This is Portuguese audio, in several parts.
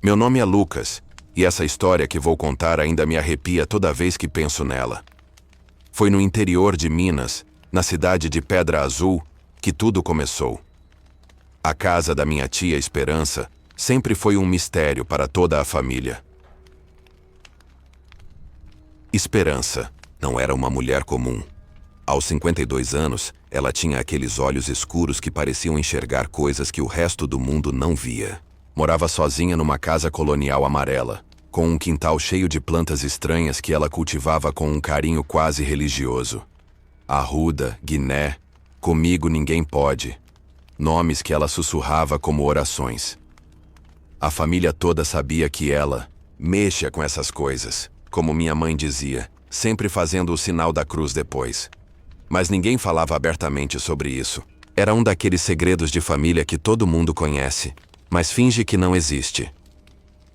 Meu nome é Lucas, e essa história que vou contar ainda me arrepia toda vez que penso nela. Foi no interior de Minas, na cidade de Pedra Azul, que tudo começou. A casa da minha tia Esperança sempre foi um mistério para toda a família. Esperança não era uma mulher comum. Aos 52 anos, ela tinha aqueles olhos escuros que pareciam enxergar coisas que o resto do mundo não via. Morava sozinha numa casa colonial amarela, com um quintal cheio de plantas estranhas que ela cultivava com um carinho quase religioso. Arruda, Guiné, Comigo Ninguém Pode. Nomes que ela sussurrava como orações. A família toda sabia que ela mexa com essas coisas, como minha mãe dizia, sempre fazendo o sinal da cruz depois. Mas ninguém falava abertamente sobre isso. Era um daqueles segredos de família que todo mundo conhece, mas finge que não existe.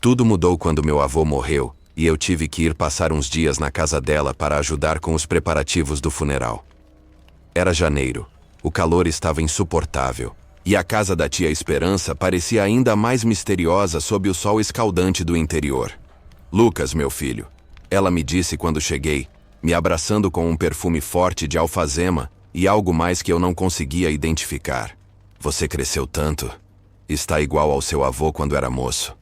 Tudo mudou quando meu avô morreu, e eu tive que ir passar uns dias na casa dela para ajudar com os preparativos do funeral. Era janeiro. O calor estava insuportável, e a casa da tia Esperança parecia ainda mais misteriosa sob o sol escaldante do interior. Lucas, meu filho, ela me disse quando cheguei, me abraçando com um perfume forte de alfazema e algo mais que eu não conseguia identificar. Você cresceu tanto. Está igual ao seu avô quando era moço.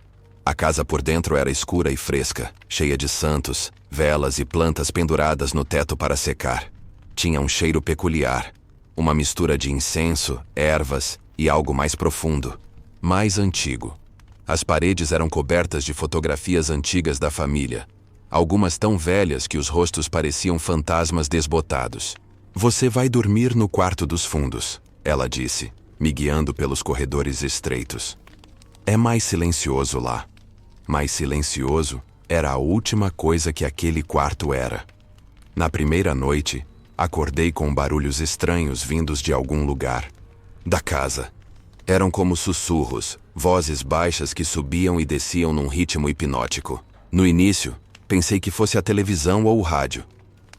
A casa por dentro era escura e fresca, cheia de santos, velas e plantas penduradas no teto para secar. Tinha um cheiro peculiar, uma mistura de incenso, ervas e algo mais profundo, mais antigo. As paredes eram cobertas de fotografias antigas da família, algumas tão velhas que os rostos pareciam fantasmas desbotados. Você vai dormir no quarto dos fundos, ela disse, me guiando pelos corredores estreitos. É mais silencioso lá. Mais silencioso era a última coisa que aquele quarto era. Na primeira noite, acordei com barulhos estranhos vindos de algum lugar. Da casa. Eram como sussurros, vozes baixas que subiam e desciam num ritmo hipnótico. No início, pensei que fosse a televisão ou o rádio.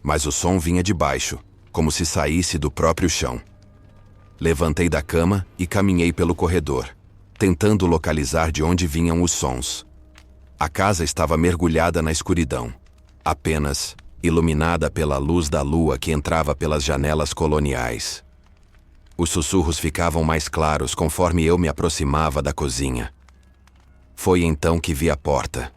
Mas o som vinha de baixo, como se saísse do próprio chão. Levantei da cama e caminhei pelo corredor, tentando localizar de onde vinham os sons. A casa estava mergulhada na escuridão, apenas iluminada pela luz da lua que entrava pelas janelas coloniais. Os sussurros ficavam mais claros conforme eu me aproximava da cozinha. Foi então que vi a porta.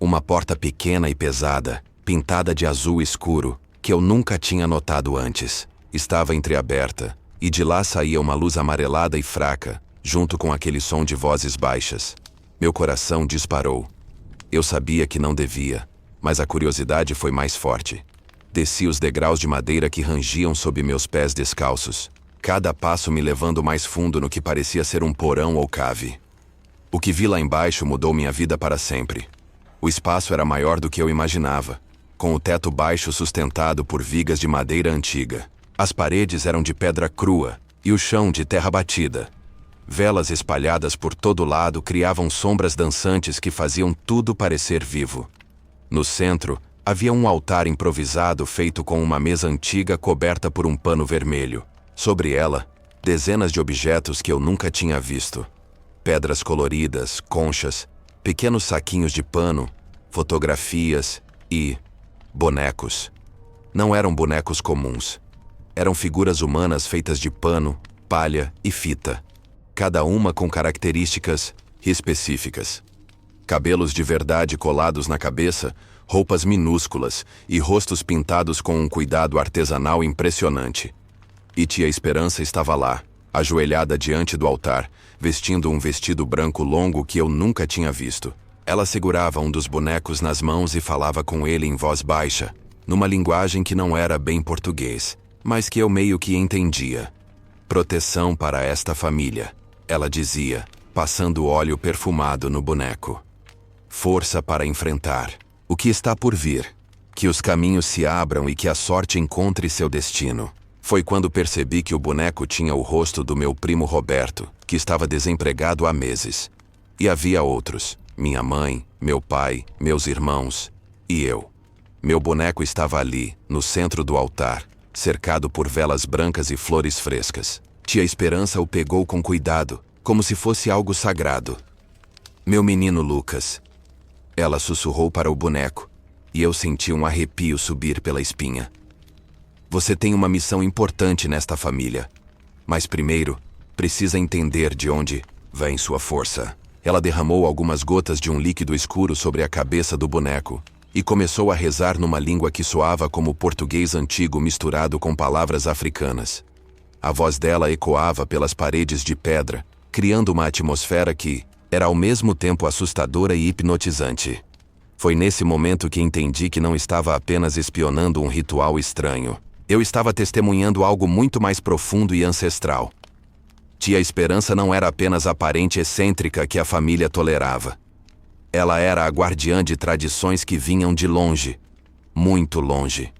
Uma porta pequena e pesada, pintada de azul escuro, que eu nunca tinha notado antes. Estava entreaberta, e de lá saía uma luz amarelada e fraca, junto com aquele som de vozes baixas. Meu coração disparou. Eu sabia que não devia, mas a curiosidade foi mais forte. Desci os degraus de madeira que rangiam sob meus pés descalços, cada passo me levando mais fundo no que parecia ser um porão ou cave. O que vi lá embaixo mudou minha vida para sempre. O espaço era maior do que eu imaginava, com o teto baixo sustentado por vigas de madeira antiga. As paredes eram de pedra crua e o chão de terra batida. Velas espalhadas por todo lado criavam sombras dançantes que faziam tudo parecer vivo. No centro, havia um altar improvisado feito com uma mesa antiga coberta por um pano vermelho. Sobre ela, dezenas de objetos que eu nunca tinha visto. Pedras coloridas, conchas, pequenos saquinhos de pano, fotografias e bonecos. Não eram bonecos comuns. Eram figuras humanas feitas de pano, palha e fita, cada uma com características específicas. Cabelos de verdade colados na cabeça, roupas minúsculas e rostos pintados com um cuidado artesanal impressionante. E tia Esperança estava lá, ajoelhada diante do altar, vestindo um vestido branco longo que eu nunca tinha visto. Ela segurava um dos bonecos nas mãos e falava com ele em voz baixa, numa linguagem que não era bem português, mas que eu meio que entendia. Proteção para esta família, ela dizia, passando óleo perfumado no boneco. Força para enfrentar o que está por vir, que os caminhos se abram e que a sorte encontre seu destino. Foi quando percebi que o boneco tinha o rosto do meu primo Roberto, que estava desempregado há meses. E havia outros, minha mãe, meu pai, meus irmãos e eu. Meu boneco estava ali, no centro do altar, cercado por velas brancas e flores frescas. Tia Esperança o pegou com cuidado, como se fosse algo sagrado. Meu menino Lucas. Ela sussurrou para o boneco, e eu senti um arrepio subir pela espinha. Você tem uma missão importante nesta família. Mas primeiro, precisa entender de onde vem sua força. Ela derramou algumas gotas de um líquido escuro sobre a cabeça do boneco e começou a rezar numa língua que soava como português antigo misturado com palavras africanas. A voz dela ecoava pelas paredes de pedra, criando uma atmosfera que era ao mesmo tempo assustadora e hipnotizante. Foi nesse momento que entendi que não estava apenas espionando um ritual estranho. Eu estava testemunhando algo muito mais profundo e ancestral. Tia Esperança não era apenas a parente excêntrica que a família tolerava. Ela era a guardiã de tradições que vinham de longe, muito longe.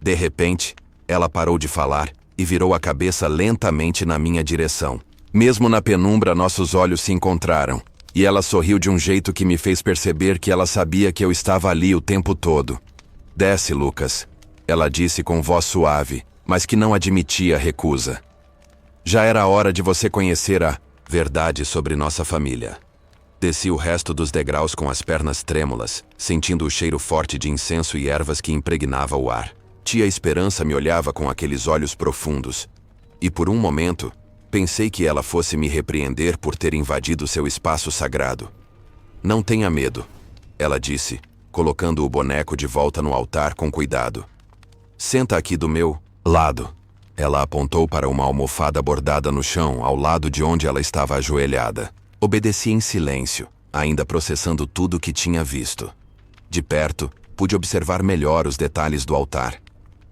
De repente, ela parou de falar e virou a cabeça lentamente na minha direção. Mesmo na penumbra, nossos olhos se encontraram, e ela sorriu de um jeito que me fez perceber que ela sabia que eu estava ali o tempo todo. Desce, Lucas, ela disse com voz suave, mas que não admitia recusa. Já era hora de você conhecer a verdade sobre nossa família. Desci o resto dos degraus com as pernas trêmulas, sentindo o cheiro forte de incenso e ervas que impregnava o ar. Tia Esperança me olhava com aqueles olhos profundos, e por um momento, pensei que ela fosse me repreender por ter invadido seu espaço sagrado. Não tenha medo, ela disse, colocando o boneco de volta no altar com cuidado. Senta aqui do meu lado. Ela apontou para uma almofada bordada no chão, ao lado de onde ela estava ajoelhada. Obedeci em silêncio, ainda processando tudo o que tinha visto. De perto, pude observar melhor os detalhes do altar.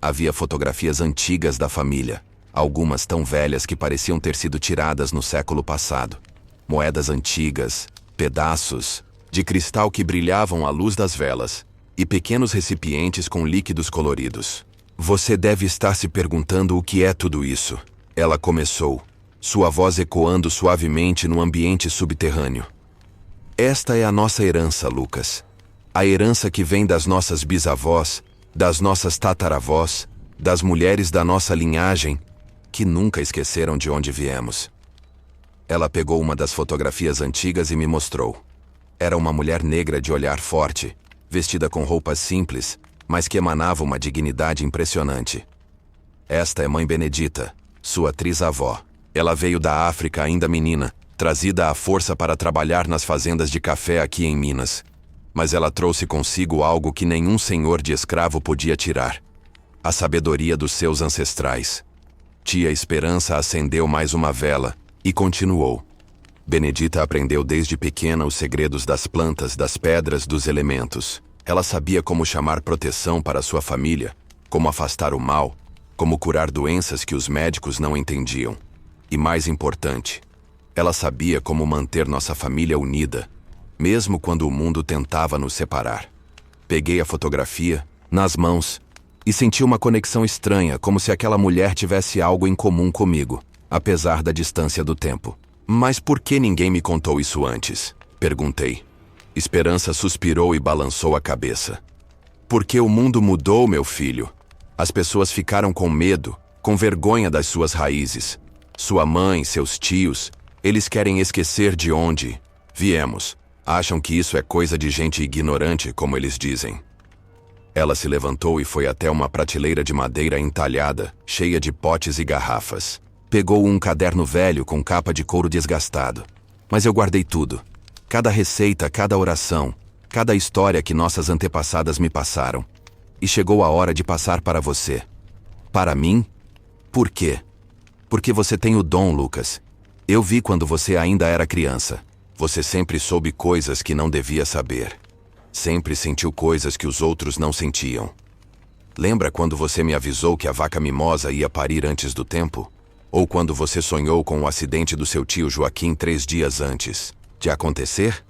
Havia fotografias antigas da família, algumas tão velhas que pareciam ter sido tiradas no século passado. Moedas antigas, pedaços de cristal que brilhavam à luz das velas, e pequenos recipientes com líquidos coloridos. Você deve estar se perguntando o que é tudo isso. Ela começou, sua voz ecoando suavemente no ambiente subterrâneo. Esta é a nossa herança, Lucas. A herança que vem das nossas bisavós, das nossas tataravós, das mulheres da nossa linhagem, que nunca esqueceram de onde viemos. Ela pegou uma das fotografias antigas e me mostrou. Era uma mulher negra de olhar forte, vestida com roupas simples, mas que emanava uma dignidade impressionante. Esta é Mãe Benedita, sua trisavó. Ela veio da África ainda menina, trazida à força para trabalhar nas fazendas de café aqui em Minas. Mas ela trouxe consigo algo que nenhum senhor de escravo podia tirar: a sabedoria dos seus ancestrais. Tia Esperança acendeu mais uma vela e continuou. Benedita aprendeu desde pequena os segredos das plantas, das pedras, dos elementos. Ela sabia como chamar proteção para sua família, como afastar o mal, como curar doenças que os médicos não entendiam. E mais importante, ela sabia como manter nossa família unida, mesmo quando o mundo tentava nos separar. Peguei a fotografia nas mãos e senti uma conexão estranha, como se aquela mulher tivesse algo em comum comigo, apesar da distância do tempo. Mas por que ninguém me contou isso antes? Perguntei. Esperança suspirou e balançou a cabeça. Porque o mundo mudou, meu filho. As pessoas ficaram com medo, com vergonha das suas raízes. Sua mãe, seus tios, eles querem esquecer de onde viemos. Acham que isso é coisa de gente ignorante, como eles dizem. Ela se levantou e foi até uma prateleira de madeira entalhada, cheia de potes e garrafas. Pegou um caderno velho com capa de couro desgastado. Mas eu guardei tudo. Cada receita, cada oração, cada história que nossas antepassadas me passaram. E chegou a hora de passar para você. Para mim? Por quê? Porque você tem o dom, Lucas. Eu vi quando você ainda era criança. Você sempre soube coisas que não devia saber. Sempre sentiu coisas que os outros não sentiam. Lembra quando você me avisou que a vaca mimosa ia parir antes do tempo? Ou quando você sonhou com o acidente do seu tio Joaquim 3 dias antes de acontecer?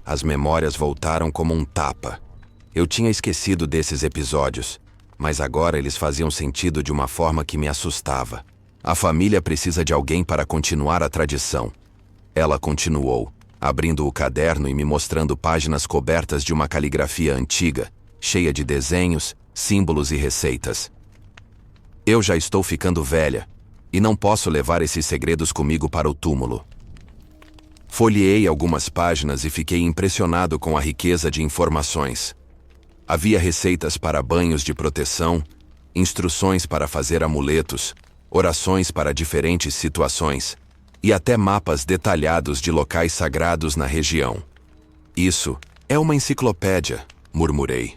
As memórias voltaram como um tapa. Eu tinha esquecido desses episódios, mas agora eles faziam sentido de uma forma que me assustava. A família precisa de alguém para continuar a tradição. Ela continuou, abrindo o caderno e me mostrando páginas cobertas de uma caligrafia antiga, cheia de desenhos, símbolos e receitas. Eu já estou ficando velha, e não posso levar esses segredos comigo para o túmulo. Folheei algumas páginas e fiquei impressionado com a riqueza de informações. Havia receitas para banhos de proteção, instruções para fazer amuletos, orações para diferentes situações e até mapas detalhados de locais sagrados na região. Isso é uma enciclopédia, murmurei.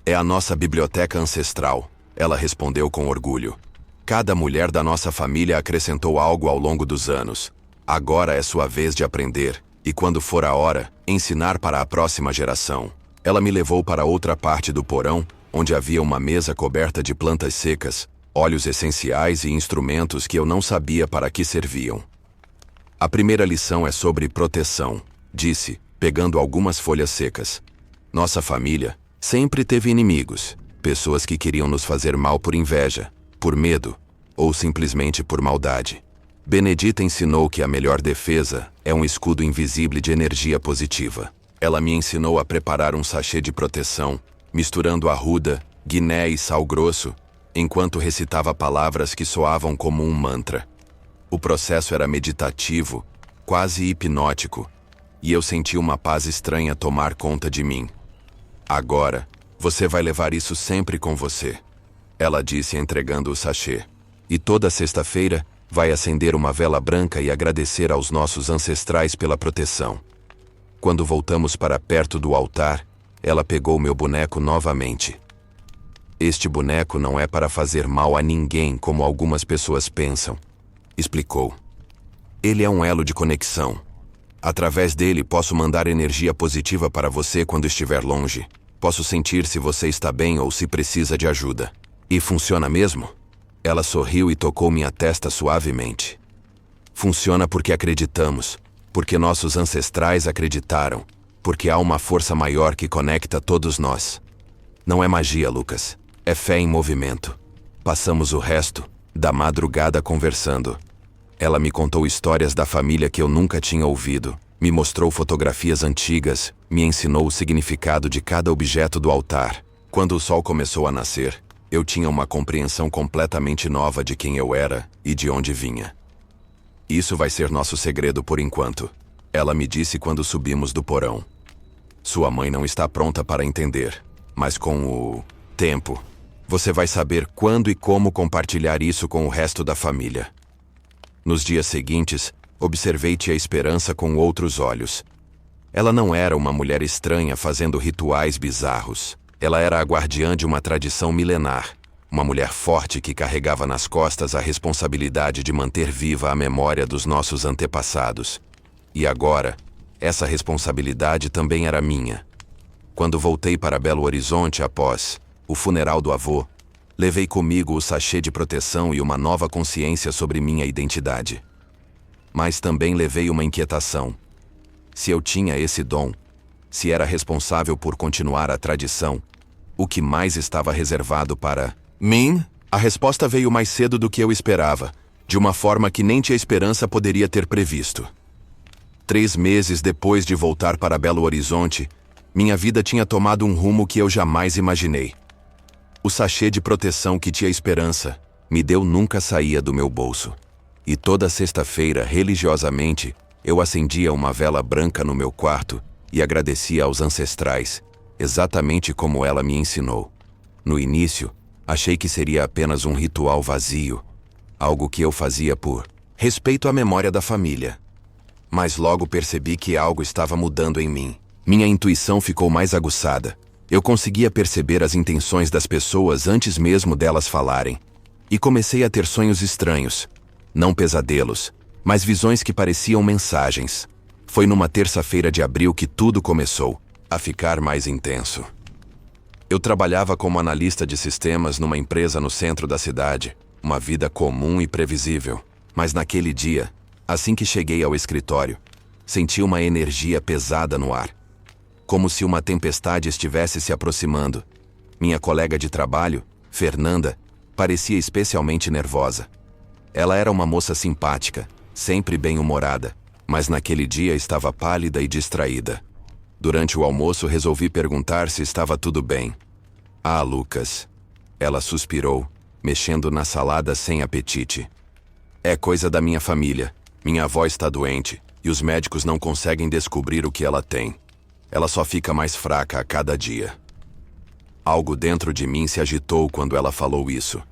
É a nossa biblioteca ancestral, ela respondeu com orgulho. Cada mulher da nossa família acrescentou algo ao longo dos anos. Agora é sua vez de aprender, e quando for a hora, ensinar para a próxima geração. Ela me levou para outra parte do porão, onde havia uma mesa coberta de plantas secas, óleos essenciais e instrumentos que eu não sabia para que serviam. A primeira lição é sobre proteção, disse, pegando algumas folhas secas. Nossa família sempre teve inimigos, pessoas que queriam nos fazer mal por inveja, por medo, ou simplesmente por maldade. Benedita ensinou que a melhor defesa é um escudo invisível de energia positiva. Ela me ensinou a preparar um sachê de proteção, misturando arruda, guiné e sal grosso, enquanto recitava palavras que soavam como um mantra. O processo era meditativo, quase hipnótico, e eu senti uma paz estranha tomar conta de mim. Agora, você vai levar isso sempre com você, ela disse entregando o sachê. E toda sexta-feira, vai acender uma vela branca e agradecer aos nossos ancestrais pela proteção. Quando voltamos para perto do altar, ela pegou meu boneco novamente. Este boneco não é para fazer mal a ninguém como algumas pessoas pensam, explicou. Ele é um elo de conexão. Através dele posso mandar energia positiva para você quando estiver longe. Posso sentir se você está bem ou se precisa de ajuda. E funciona mesmo? Ela sorriu e tocou minha testa suavemente. Funciona porque acreditamos, porque nossos ancestrais acreditaram, porque há uma força maior que conecta todos nós. Não é magia, Lucas. É fé em movimento. Passamos o resto da madrugada conversando. Ela me contou histórias da família que eu nunca tinha ouvido, me mostrou fotografias antigas, me ensinou o significado de cada objeto do altar. Quando o sol começou a nascer, eu tinha uma compreensão completamente nova de quem eu era e de onde vinha. Isso vai ser nosso segredo por enquanto, ela me disse quando subimos do porão. Sua mãe não está pronta para entender, mas com o tempo, você vai saber quando e como compartilhar isso com o resto da família. Nos dias seguintes, observei Tia Esperança com outros olhos. Ela não era uma mulher estranha fazendo rituais bizarros. Ela era a guardiã de uma tradição milenar, uma mulher forte que carregava nas costas a responsabilidade de manter viva a memória dos nossos antepassados. E agora, essa responsabilidade também era minha. Quando voltei para Belo Horizonte após o funeral do avô, levei comigo o sachê de proteção e uma nova consciência sobre minha identidade. Mas também levei uma inquietação. Se eu tinha esse dom, se era responsável por continuar a tradição, o que mais estava reservado para mim? A resposta veio mais cedo do que eu esperava, de uma forma que nem Tia Esperança poderia ter previsto. 3 meses depois de voltar para Belo Horizonte, minha vida tinha tomado um rumo que eu jamais imaginei. O sachê de proteção que Tia Esperança me deu nunca saía do meu bolso. E toda sexta-feira, religiosamente, eu acendia uma vela branca no meu quarto e agradecia aos ancestrais, exatamente como ela me ensinou. No início, achei que seria apenas um ritual vazio, algo que eu fazia por respeito à memória da família. Mas logo percebi que algo estava mudando em mim. Minha intuição ficou mais aguçada. Eu conseguia perceber as intenções das pessoas antes mesmo delas falarem. E comecei a ter sonhos estranhos. Não pesadelos, mas visões que pareciam mensagens. Foi numa terça-feira de abril que tudo começou a ficar mais intenso. Eu trabalhava como analista de sistemas numa empresa no centro da cidade, uma vida comum e previsível. Mas naquele dia, assim que cheguei ao escritório, senti uma energia pesada no ar. Como se uma tempestade estivesse se aproximando. Minha colega de trabalho, Fernanda, parecia especialmente nervosa. Ela era uma moça simpática, sempre bem-humorada, mas naquele dia estava pálida e distraída. Durante o almoço resolvi perguntar se estava tudo bem. Ah, Lucas. Ela suspirou, mexendo na salada sem apetite. É coisa da minha família. Minha avó está doente, e os médicos não conseguem descobrir o que ela tem. Ela só fica mais fraca a cada dia. Algo dentro de mim se agitou quando ela falou isso.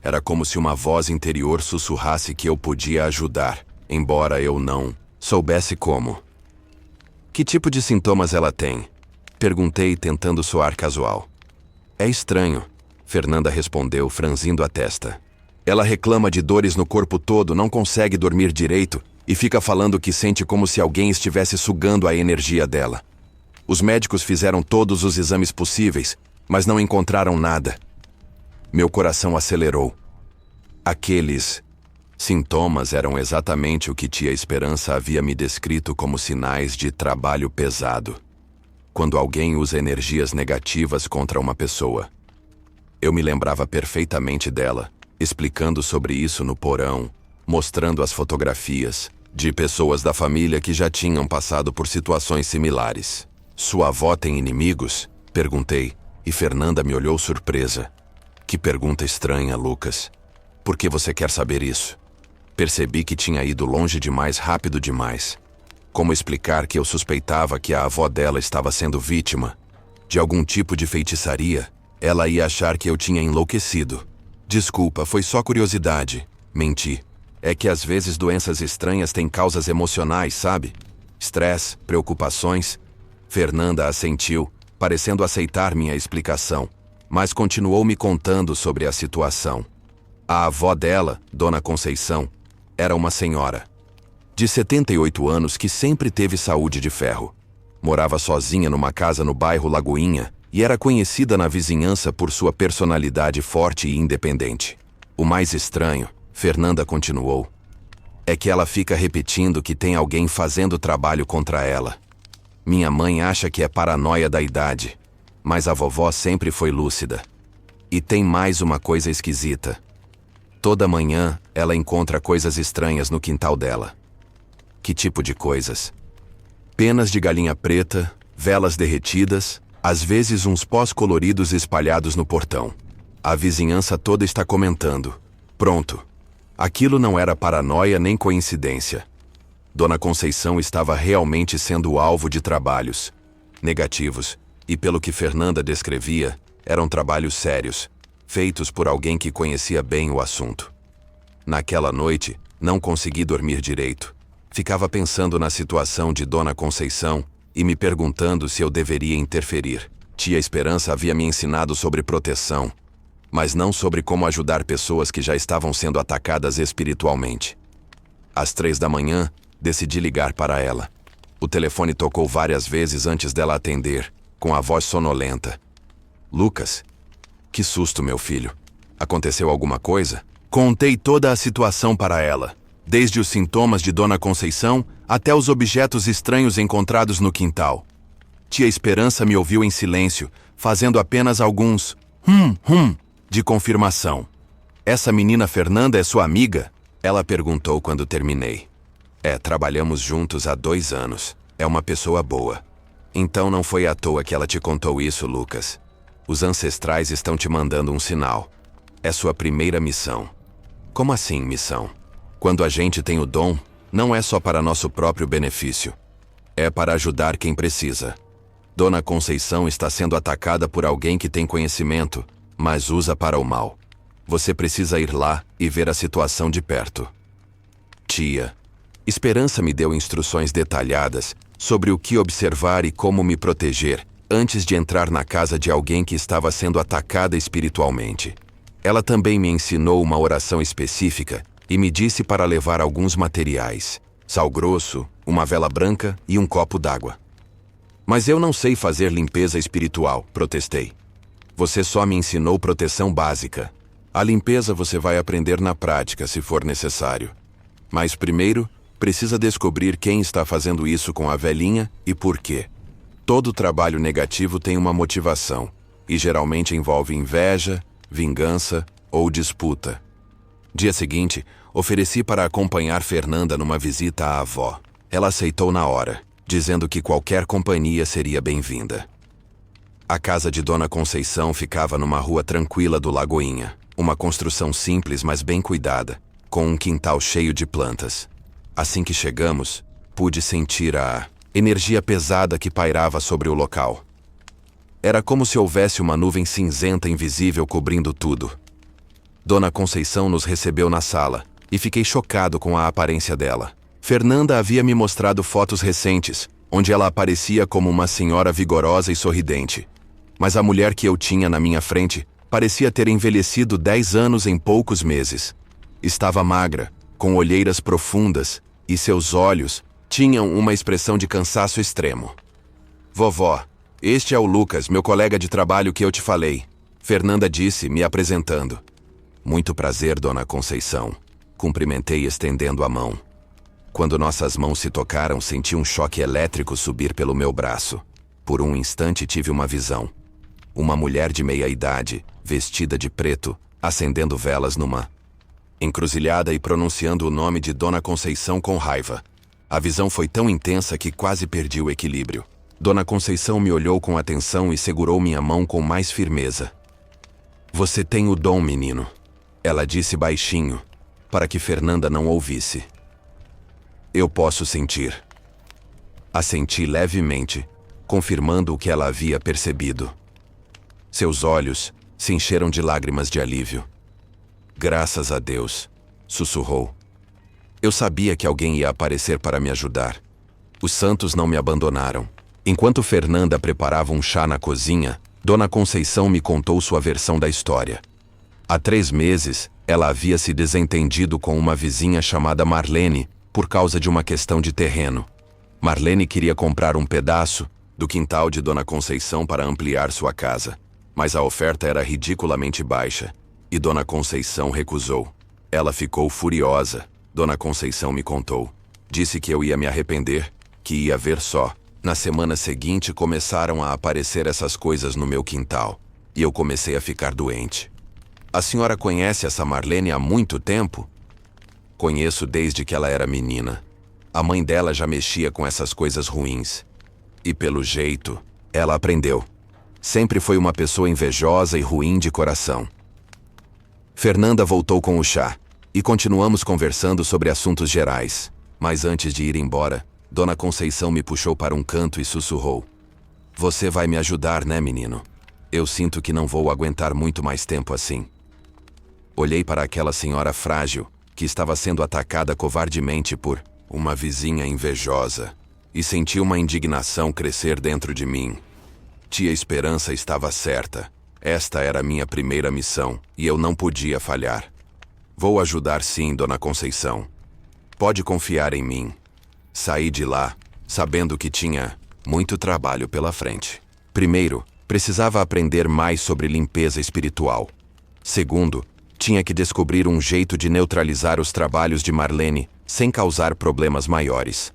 Era como se uma voz interior sussurrasse que eu podia ajudar, embora eu não soubesse como. Que tipo de sintomas ela tem? Perguntei, tentando soar casual. É estranho, Fernanda respondeu, franzindo a testa. Ela reclama de dores no corpo todo, não consegue dormir direito e fica falando que sente como se alguém estivesse sugando a energia dela. Os médicos fizeram todos os exames possíveis, mas não encontraram nada. Meu coração acelerou. Aqueles sintomas eram exatamente o que tia Esperança havia me descrito como sinais de trabalho pesado. Quando alguém usa energias negativas contra uma pessoa. Eu me lembrava perfeitamente dela, explicando sobre isso no porão, mostrando as fotografias de pessoas da família que já tinham passado por situações similares. Sua avó tem inimigos? Perguntei, e Fernanda me olhou surpresa. Que pergunta estranha, Lucas. Por que você quer saber isso? Percebi que tinha ido longe demais, rápido demais. Como explicar que eu suspeitava que a avó dela estava sendo vítima de algum tipo de feitiçaria? Ela ia achar que eu tinha enlouquecido. Desculpa, foi só curiosidade. Menti. É que às vezes doenças estranhas têm causas emocionais, sabe? Estresse, preocupações. Fernanda assentiu, parecendo aceitar minha explicação, mas continuou me contando sobre a situação. A avó dela, Dona Conceição, era uma senhora de 78 anos que sempre teve saúde de ferro. Morava sozinha numa casa no bairro Lagoinha e era conhecida na vizinhança por sua personalidade forte e independente. O mais estranho, Fernanda continuou, é que ela fica repetindo que tem alguém fazendo trabalho contra ela. Minha mãe acha que é paranoia da idade, mas a vovó sempre foi lúcida. E tem mais uma coisa esquisita. Toda manhã, ela encontra coisas estranhas no quintal dela. Que tipo de coisas? Penas de galinha preta, velas derretidas, às vezes uns pós coloridos espalhados no portão. A vizinhança toda está comentando. Pronto. Aquilo não era paranoia nem coincidência. Dona Conceição estava realmente sendo alvo de trabalhos negativos, e pelo que Fernanda descrevia, eram trabalhos sérios, feitos por alguém que conhecia bem o assunto. Naquela noite, não consegui dormir direito. Ficava pensando na situação de Dona Conceição e me perguntando se eu deveria interferir. Tia Esperança havia me ensinado sobre proteção, mas não sobre como ajudar pessoas que já estavam sendo atacadas espiritualmente. Às 3 da manhã, decidi ligar para ela. O telefone tocou várias vezes antes dela atender, com a voz sonolenta. Lucas? Que susto, meu filho. Aconteceu alguma coisa? Contei toda a situação para ela, desde os sintomas de Dona Conceição até os objetos estranhos encontrados no quintal. Tia Esperança me ouviu em silêncio, fazendo apenas alguns de confirmação. Essa menina Fernanda é sua amiga? Ela perguntou quando terminei. Trabalhamos juntos há 2 anos. É uma pessoa boa. Então não foi à toa que ela te contou isso, Lucas. Os ancestrais estão te mandando um sinal. É sua primeira missão. Como assim, missão? Quando a gente tem o dom, não é só para nosso próprio benefício. É para ajudar quem precisa. Dona Conceição está sendo atacada por alguém que tem conhecimento, mas usa para o mal. Você precisa ir lá e ver a situação de perto. Tia Esperança me deu instruções detalhadas sobre o que observar e como me proteger antes de entrar na casa de alguém que estava sendo atacada espiritualmente. Ela também me ensinou uma oração específica e me disse para levar alguns materiais: sal grosso, uma vela branca e um copo d'água. Mas eu não sei fazer limpeza espiritual, protestei. Você só me ensinou proteção básica. A limpeza você vai aprender na prática, se for necessário. Mas primeiro, precisa descobrir quem está fazendo isso com a velhinha e por quê. Todo trabalho negativo tem uma motivação, e geralmente envolve inveja, vingança ou disputa. Dia seguinte, ofereci para acompanhar Fernanda numa visita à avó. Ela aceitou na hora, dizendo que qualquer companhia seria bem-vinda. A casa de Dona Conceição ficava numa rua tranquila do Lagoinha, uma construção simples, mas bem cuidada, com um quintal cheio de plantas. Assim que chegamos, pude sentir a energia pesada que pairava sobre o local. Era como se houvesse uma nuvem cinzenta invisível cobrindo tudo. Dona Conceição nos recebeu na sala, e fiquei chocado com a aparência dela. Fernanda havia me mostrado fotos recentes, onde ela aparecia como uma senhora vigorosa e sorridente. Mas a mulher que eu tinha na minha frente parecia ter envelhecido 10 anos em poucos meses. Estava magra, com olheiras profundas, e seus olhos tinham uma expressão de cansaço extremo. Vovó, este é o Lucas, meu colega de trabalho que eu te falei. Fernanda disse, me apresentando. Muito prazer, Dona Conceição. Cumprimentei estendendo a mão. Quando nossas mãos se tocaram, senti um choque elétrico subir pelo meu braço. Por um instante tive uma visão. Uma mulher de meia-idade, vestida de preto, acendendo velas numa encruzilhada e pronunciando o nome de Dona Conceição com raiva. A visão foi tão intensa que quase perdi o equilíbrio. Dona Conceição me olhou com atenção e segurou minha mão com mais firmeza. Você tem o dom, menino. Ela disse baixinho, para que Fernanda não ouvisse. Eu posso sentir. Assenti levemente, confirmando o que ela havia percebido. Seus olhos se encheram de lágrimas de alívio. Graças a Deus, sussurrou. Eu sabia que alguém ia aparecer para me ajudar. Os santos não me abandonaram. Enquanto Fernanda preparava um chá na cozinha, Dona Conceição me contou sua versão da história. Há 3 meses, ela havia se desentendido com uma vizinha chamada Marlene por causa de uma questão de terreno. Marlene queria comprar um pedaço do quintal de Dona Conceição para ampliar sua casa, mas a oferta era ridiculamente baixa, e Dona Conceição recusou. Ela ficou furiosa, Dona Conceição me contou. Disse que eu ia me arrepender, que ia ver só. Na semana seguinte começaram a aparecer essas coisas no meu quintal, e eu comecei a ficar doente. A senhora conhece essa Marlene há muito tempo? Conheço desde que ela era menina. A mãe dela já mexia com essas coisas ruins. E pelo jeito, ela aprendeu. Sempre foi uma pessoa invejosa e ruim de coração. Fernanda voltou com o chá, e continuamos conversando sobre assuntos gerais. Mas antes de ir embora, Dona Conceição me puxou para um canto e sussurrou. Você vai me ajudar, né, menino? Eu sinto que não vou aguentar muito mais tempo assim. Olhei para aquela senhora frágil, que estava sendo atacada covardemente por uma vizinha invejosa, e senti uma indignação crescer dentro de mim. Tia Esperança estava certa. Esta era minha primeira missão, e eu não podia falhar. Vou ajudar sim, Dona Conceição. Pode confiar em mim. Saí de lá, sabendo que tinha muito trabalho pela frente. Primeiro, precisava aprender mais sobre limpeza espiritual. Segundo, tinha que descobrir um jeito de neutralizar os trabalhos de Marlene sem causar problemas maiores.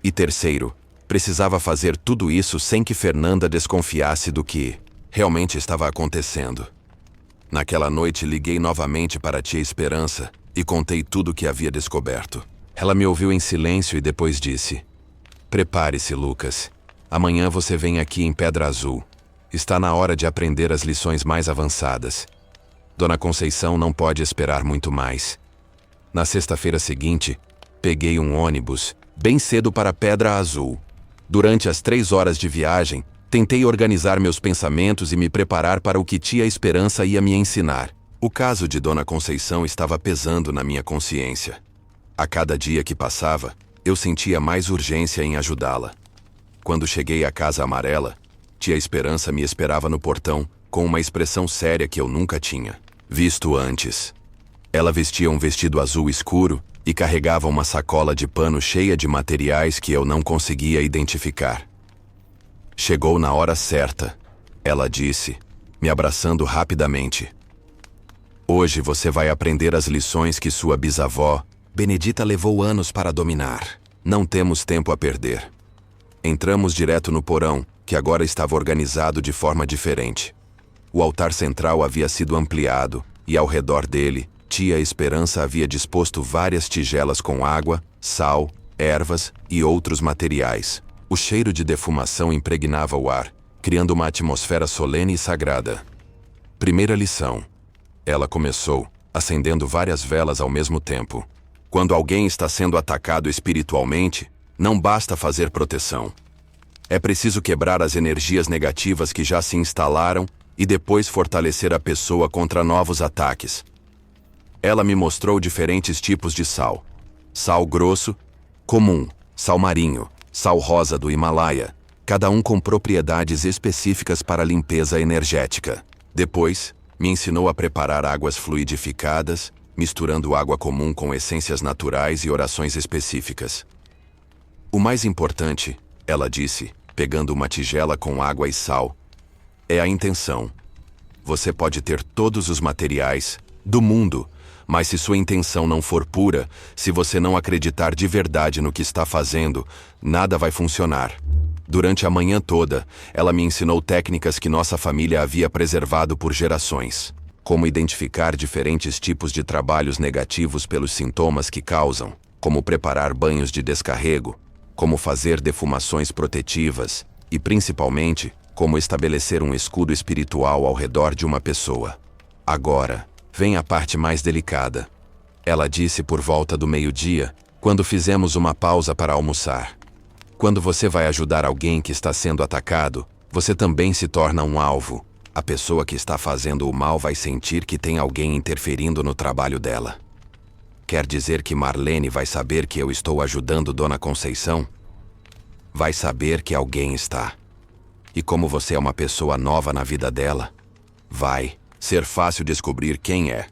E terceiro, precisava fazer tudo isso sem que Fernanda desconfiasse do que realmente estava acontecendo. Naquela noite liguei novamente para a tia Esperança e contei tudo o que havia descoberto. Ela me ouviu em silêncio e depois disse: Prepare-se, Lucas. Amanhã você vem aqui em Pedra Azul. Está na hora de aprender as lições mais avançadas. Dona Conceição não pode esperar muito mais. Na sexta-feira seguinte, peguei um ônibus bem cedo para Pedra Azul. Durante as 3 horas de viagem, tentei organizar meus pensamentos e me preparar para o que tia Esperança ia me ensinar. O caso de Dona Conceição estava pesando na minha consciência. A cada dia que passava, eu sentia mais urgência em ajudá-la. Quando cheguei à Casa Amarela, tia Esperança me esperava no portão com uma expressão séria que eu nunca tinha visto antes. Ela vestia um vestido azul escuro e carregava uma sacola de pano cheia de materiais que eu não conseguia identificar. Chegou na hora certa, ela disse, me abraçando rapidamente. Hoje você vai aprender as lições que sua bisavó, Benedita, levou anos para dominar. Não temos tempo a perder. Entramos direto no porão, que agora estava organizado de forma diferente. O altar central havia sido ampliado, e ao redor dele, tia Esperança havia disposto várias tigelas com água, sal, ervas e outros materiais. O cheiro de defumação impregnava o ar, criando uma atmosfera solene e sagrada. Primeira lição. Ela começou, acendendo várias velas ao mesmo tempo. Quando alguém está sendo atacado espiritualmente, Não basta fazer proteção. É preciso quebrar as energias negativas que já se instalaram e depois fortalecer a pessoa contra novos ataques. Ela me mostrou diferentes tipos de sal. Sal grosso, comum, sal marinho, sal rosa do Himalaia, cada um com propriedades específicas para limpeza energética. Depois, me ensinou a preparar águas fluidificadas, misturando água comum com essências naturais e orações específicas. O mais importante, ela disse, pegando uma tigela com água e sal, é a intenção. Você pode ter todos os materiais do mundo, mas se sua intenção não for pura, se você não acreditar de verdade no que está fazendo, nada vai funcionar. Durante a manhã toda, ela me ensinou técnicas que nossa família havia preservado por gerações. Como identificar diferentes tipos de trabalhos negativos pelos sintomas que causam, como preparar banhos de descarrego, como fazer defumações protetivas e, principalmente, como estabelecer um escudo espiritual ao redor de uma pessoa. Agora, vem a parte mais delicada. Ela disse por volta do meio-dia, quando fizemos uma pausa para almoçar. Quando você vai ajudar alguém que está sendo atacado, você também se torna um alvo. A pessoa que está fazendo o mal vai sentir que tem alguém interferindo no trabalho dela. Quer dizer que Marlene vai saber que eu estou ajudando Dona Conceição? Vai saber que alguém está. E como você é uma pessoa nova na vida dela, vai ser fácil descobrir quem é.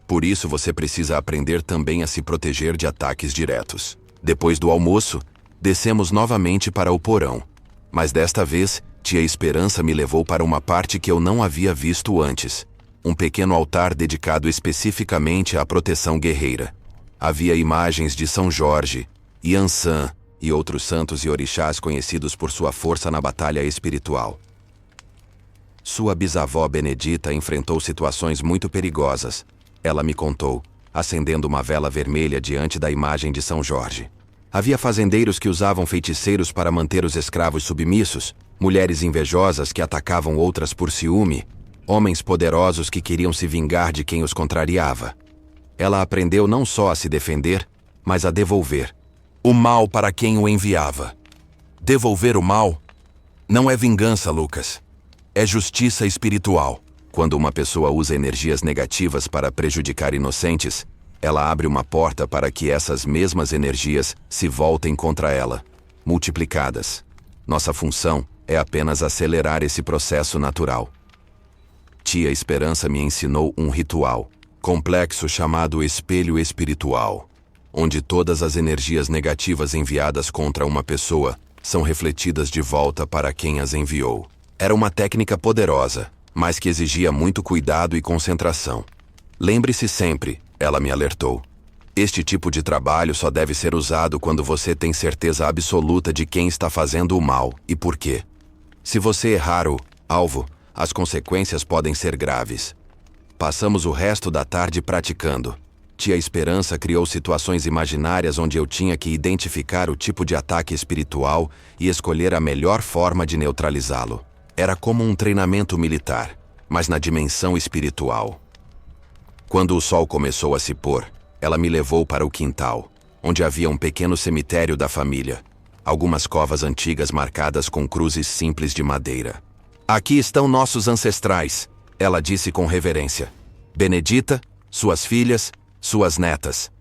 Por isso você precisa aprender também a se proteger de ataques diretos. Depois do almoço, descemos novamente para o porão. Mas desta vez, Tia Esperança me levou para uma parte que eu não havia visto antes. Um pequeno altar dedicado especificamente à proteção guerreira. Havia imagens de São Jorge, Yansan e outros santos e orixás conhecidos por sua força na batalha espiritual. Sua bisavó Benedita enfrentou situações muito perigosas. Ela me contou, acendendo uma vela vermelha diante da imagem de São Jorge. Havia fazendeiros que usavam feiticeiros para manter os escravos submissos, mulheres invejosas que atacavam outras por ciúme, homens poderosos que queriam se vingar de quem os contrariava. Ela aprendeu não só a se defender, mas a devolver o mal para quem o enviava. Devolver o mal não é vingança, Lucas. É justiça espiritual. Quando uma pessoa usa energias negativas para prejudicar inocentes, ela abre uma porta para que essas mesmas energias se voltem contra ela, multiplicadas. Nossa função é apenas acelerar esse processo natural. Tia Esperança me ensinou um ritual complexo chamado espelho espiritual, onde todas as energias negativas enviadas contra uma pessoa são refletidas de volta para quem as enviou. Era uma técnica poderosa, mas que exigia muito cuidado e concentração. Lembre-se sempre, ela me alertou. Este tipo de trabalho só deve ser usado quando você tem certeza absoluta de quem está fazendo o mal e por quê. Se você errar o alvo, as consequências podem ser graves. Passamos o resto da tarde praticando. Tia Esperança criou situações imaginárias onde eu tinha que identificar o tipo de ataque espiritual e escolher a melhor forma de neutralizá-lo. Era como um treinamento militar, mas na dimensão espiritual. Quando o sol começou a se pôr, ela me levou para o quintal, onde havia um pequeno cemitério da família. Algumas covas antigas marcadas com cruzes simples de madeira. Aqui estão nossos ancestrais, ela disse com reverência. Benedita, suas filhas, suas netas.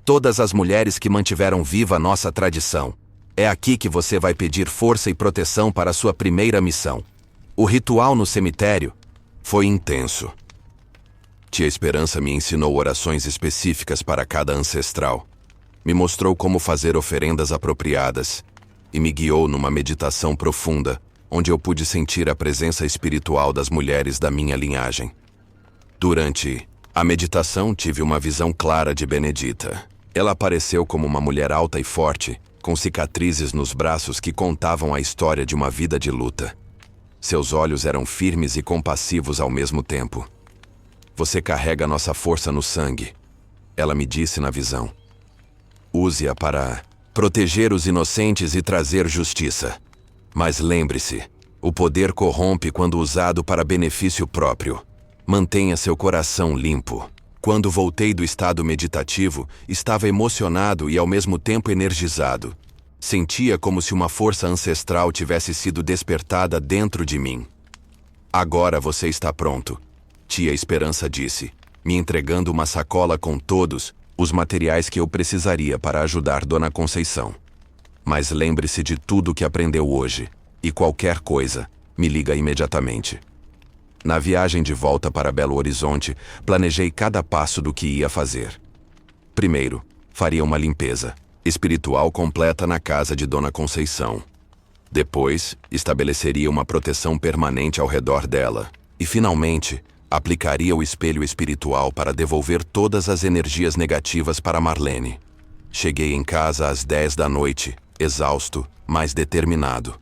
Todas as mulheres que mantiveram viva nossa tradição. É aqui que você vai pedir força e proteção para sua primeira missão. O ritual no cemitério foi intenso. Tia Esperança me ensinou orações específicas para cada ancestral. Me mostrou como fazer oferendas apropriadas e me guiou numa meditação profunda, onde eu pude sentir a presença espiritual das mulheres da minha linhagem. Durante a meditação, tive uma visão clara de Benedita. Ela apareceu como uma mulher alta e forte, com cicatrizes nos braços que contavam a história de uma vida de luta. Seus olhos eram firmes e compassivos ao mesmo tempo. Você carrega nossa força no sangue, ela me disse na visão. Use-a para proteger os inocentes e trazer justiça. Mas lembre-se, o poder corrompe quando usado para benefício próprio. Mantenha seu coração limpo. Quando voltei do estado meditativo, estava emocionado e ao mesmo tempo energizado. Sentia como se uma força ancestral tivesse sido despertada dentro de mim. Agora você está pronto, tia Esperança disse, me entregando uma sacola com todos os materiais que eu precisaria para ajudar Dona Conceição. Mas lembre-se de tudo que aprendeu hoje, e qualquer coisa, me liga imediatamente. Na viagem de volta para Belo Horizonte, planejei cada passo do que ia fazer. Primeiro, faria uma limpeza espiritual completa na casa de Dona Conceição. Depois, estabeleceria uma proteção permanente ao redor dela. E, finalmente, aplicaria o espelho espiritual para devolver todas as energias negativas para Marlene. Cheguei em casa às 10 da noite, exausto, mas determinado.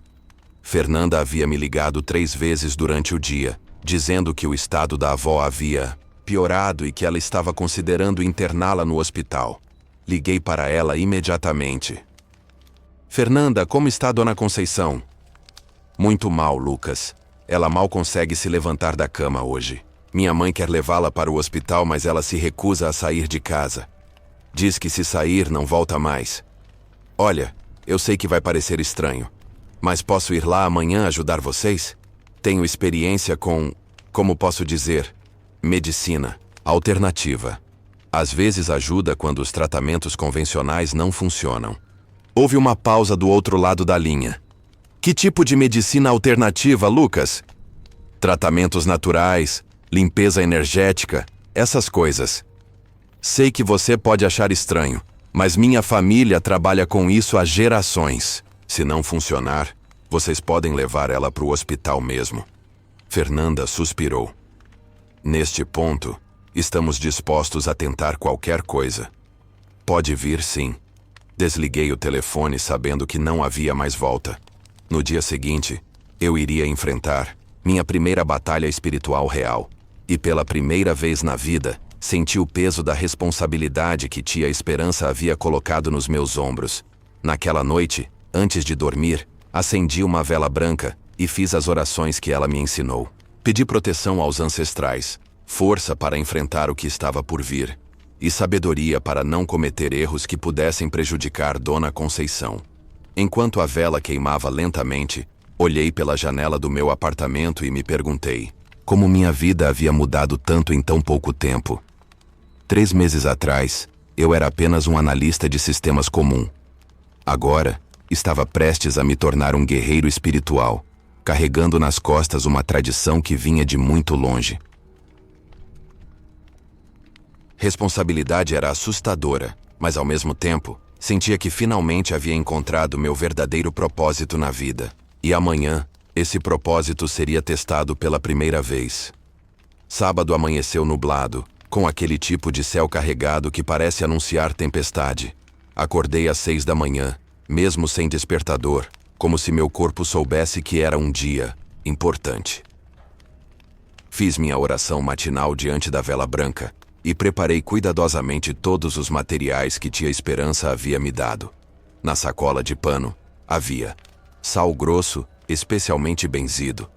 Fernanda havia me ligado 3 vezes durante o dia, dizendo que o estado da avó havia piorado e que ela estava considerando interná-la no hospital. Liguei para ela imediatamente. Fernanda, como está Dona Conceição? Muito mal, Lucas. Ela mal consegue se levantar da cama hoje. Minha mãe quer levá-la para o hospital, mas ela se recusa a sair de casa. Diz que se sair, não volta mais. Olha, eu sei que vai parecer estranho, mas posso ir lá amanhã ajudar vocês? Tenho experiência com, como posso dizer, medicina alternativa. Às vezes ajuda quando os tratamentos convencionais não funcionam. Houve uma pausa do outro lado da linha. Que tipo de medicina alternativa, Lucas? Tratamentos naturais, limpeza energética, essas coisas. Sei que você pode achar estranho, mas minha família trabalha com isso há gerações. Se não funcionar, vocês podem levar ela para o hospital mesmo. Fernanda suspirou. Neste ponto, estamos dispostos a tentar qualquer coisa. Pode vir, sim. Desliguei o telefone sabendo que não havia mais volta. No dia seguinte, eu iria enfrentar minha primeira batalha espiritual real. E pela primeira vez na vida, senti o peso da responsabilidade que tia Esperança havia colocado nos meus ombros. Naquela noite, antes de dormir, acendi uma vela branca e fiz as orações que ela me ensinou. Pedi proteção aos ancestrais, força para enfrentar o que estava por vir, e sabedoria para não cometer erros que pudessem prejudicar Dona Conceição. Enquanto a vela queimava lentamente, olhei pela janela do meu apartamento e me perguntei como minha vida havia mudado tanto em tão pouco tempo. 3 meses atrás, eu era apenas um analista de sistemas comum. Agora, estava prestes a me tornar um guerreiro espiritual, carregando nas costas uma tradição que vinha de muito longe. Responsabilidade era assustadora, mas ao mesmo tempo, sentia que finalmente havia encontrado meu verdadeiro propósito na vida. E amanhã, esse propósito seria testado pela primeira vez. Sábado amanheceu nublado, com aquele tipo de céu carregado que parece anunciar tempestade. Acordei às 6 da manhã, mesmo sem despertador, como se meu corpo soubesse que era um dia importante. Fiz minha oração matinal diante da vela branca e preparei cuidadosamente todos os materiais que tia Esperança havia me dado. Na sacola de pano, havia sal grosso, especialmente benzido,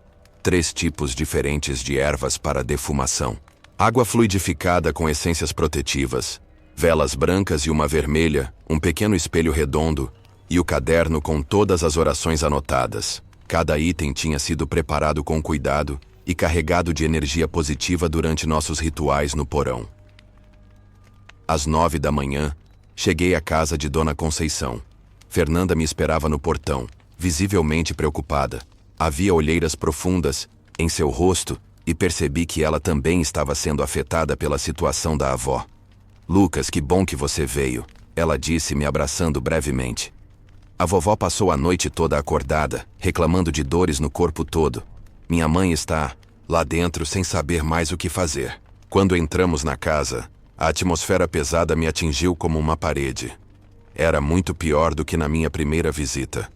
3 tipos diferentes de ervas para defumação, água fluidificada com essências protetivas, velas brancas e uma vermelha, um pequeno espelho redondo e o caderno com todas as orações anotadas. Cada item tinha sido preparado com cuidado e carregado de energia positiva durante nossos rituais no porão. Às 9 da manhã, cheguei à casa de Dona Conceição. Fernanda me esperava no portão, visivelmente preocupada. Havia olheiras profundas em seu rosto e percebi que ela também estava sendo afetada pela situação da avó. Lucas, que bom que você veio, ela disse me abraçando brevemente. A vovó passou a noite toda acordada, reclamando de dores no corpo todo. Minha mãe está lá dentro sem saber mais o que fazer. Quando entramos na casa, a atmosfera pesada me atingiu como uma parede. Era muito pior do que na minha primeira visita.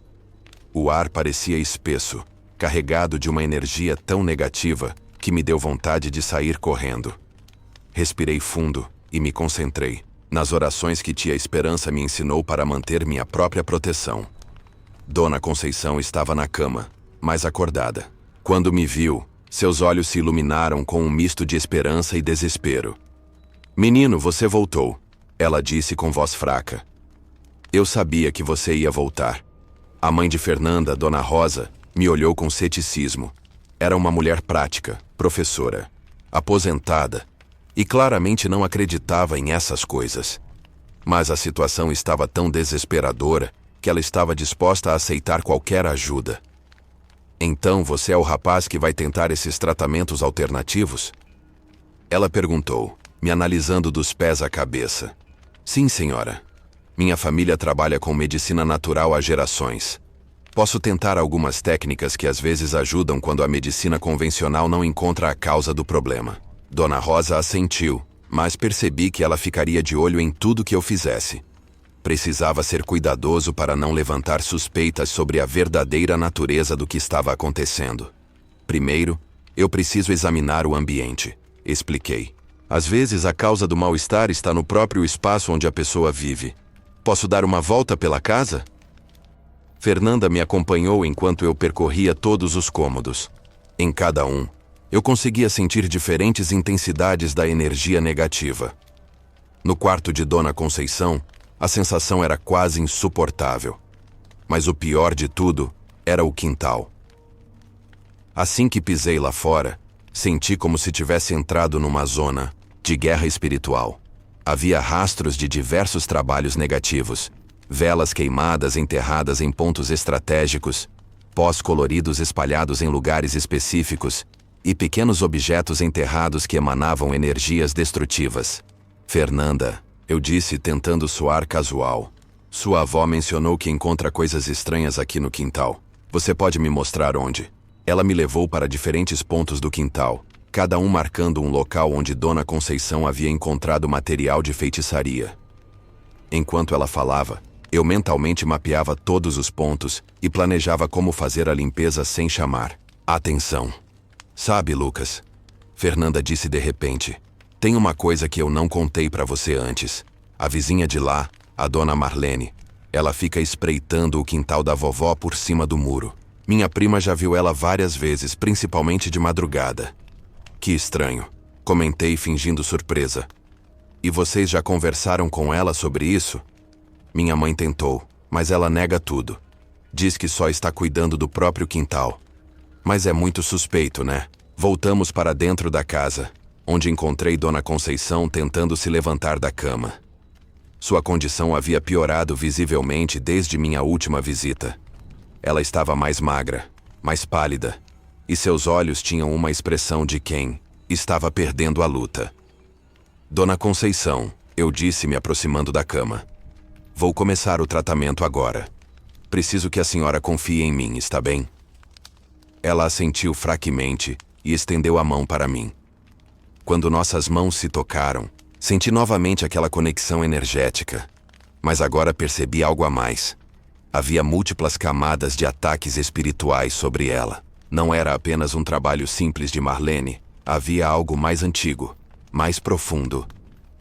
O ar parecia espesso, carregado de uma energia tão negativa que me deu vontade de sair correndo. Respirei fundo e me concentrei nas orações que tia Esperança me ensinou para manter minha própria proteção. Dona Conceição estava na cama, mas acordada. Quando me viu, seus olhos se iluminaram com um misto de esperança e desespero. "Menino, você voltou", ela disse com voz fraca. Eu sabia que você ia voltar. A mãe de Fernanda, Dona Rosa, me olhou com ceticismo. Era uma mulher prática, professora, aposentada, e claramente não acreditava em essas coisas. Mas a situação estava tão desesperadora que ela estava disposta a aceitar qualquer ajuda. Então você é o rapaz que vai tentar esses tratamentos alternativos? Ela perguntou, me analisando dos pés à cabeça. Sim, senhora. Minha família trabalha com medicina natural há gerações. Posso tentar algumas técnicas que às vezes ajudam quando a medicina convencional não encontra a causa do problema. Dona Rosa assentiu, mas percebi que ela ficaria de olho em tudo que eu fizesse. Precisava ser cuidadoso para não levantar suspeitas sobre a verdadeira natureza do que estava acontecendo. Primeiro, eu preciso examinar o ambiente, expliquei. Às vezes a causa do mal-estar está no próprio espaço onde a pessoa vive. Posso dar uma volta pela casa? Fernanda me acompanhou enquanto eu percorria todos os cômodos. Em cada um, eu conseguia sentir diferentes intensidades da energia negativa. No quarto de Dona Conceição, a sensação era quase insuportável. Mas o pior de tudo era o quintal. Assim que pisei lá fora, senti como se tivesse entrado numa zona de guerra espiritual. Havia rastros de diversos trabalhos negativos, velas queimadas enterradas em pontos estratégicos, pós coloridos espalhados em lugares específicos e pequenos objetos enterrados que emanavam energias destrutivas. Fernanda, eu disse tentando soar casual. Sua avó mencionou que encontra coisas estranhas aqui no quintal. Você pode me mostrar onde? Ela me levou para diferentes pontos do quintal, cada um marcando um local onde Dona Conceição havia encontrado material de feitiçaria. Enquanto ela falava, eu mentalmente mapeava todos os pontos e planejava como fazer a limpeza sem chamar atenção. Sabe, Lucas, Fernanda disse de repente, tem uma coisa que eu não contei para você antes. A vizinha de lá, a Dona Marlene, ela fica espreitando o quintal da vovó por cima do muro. Minha prima já viu ela várias vezes, principalmente de madrugada. Que estranho, comentei fingindo surpresa. E vocês já conversaram com ela sobre isso? Minha mãe tentou, mas ela nega tudo. Diz que só está cuidando do próprio quintal. Mas é muito suspeito, né? Voltamos para dentro da casa, onde encontrei Dona Conceição tentando se levantar da cama. Sua condição havia piorado visivelmente desde minha última visita. Ela estava mais magra, mais pálida, e seus olhos tinham uma expressão de quem estava perdendo a luta. Dona Conceição, eu disse me aproximando da cama. Vou começar o tratamento agora. Preciso que a senhora confie em mim, está bem? Ela assentiu fraquemente e estendeu a mão para mim. Quando nossas mãos se tocaram, senti novamente aquela conexão energética. Mas agora percebi algo a mais. Havia múltiplas camadas de ataques espirituais sobre ela. Não era apenas um trabalho simples de Marlene. Havia algo mais antigo, mais profundo.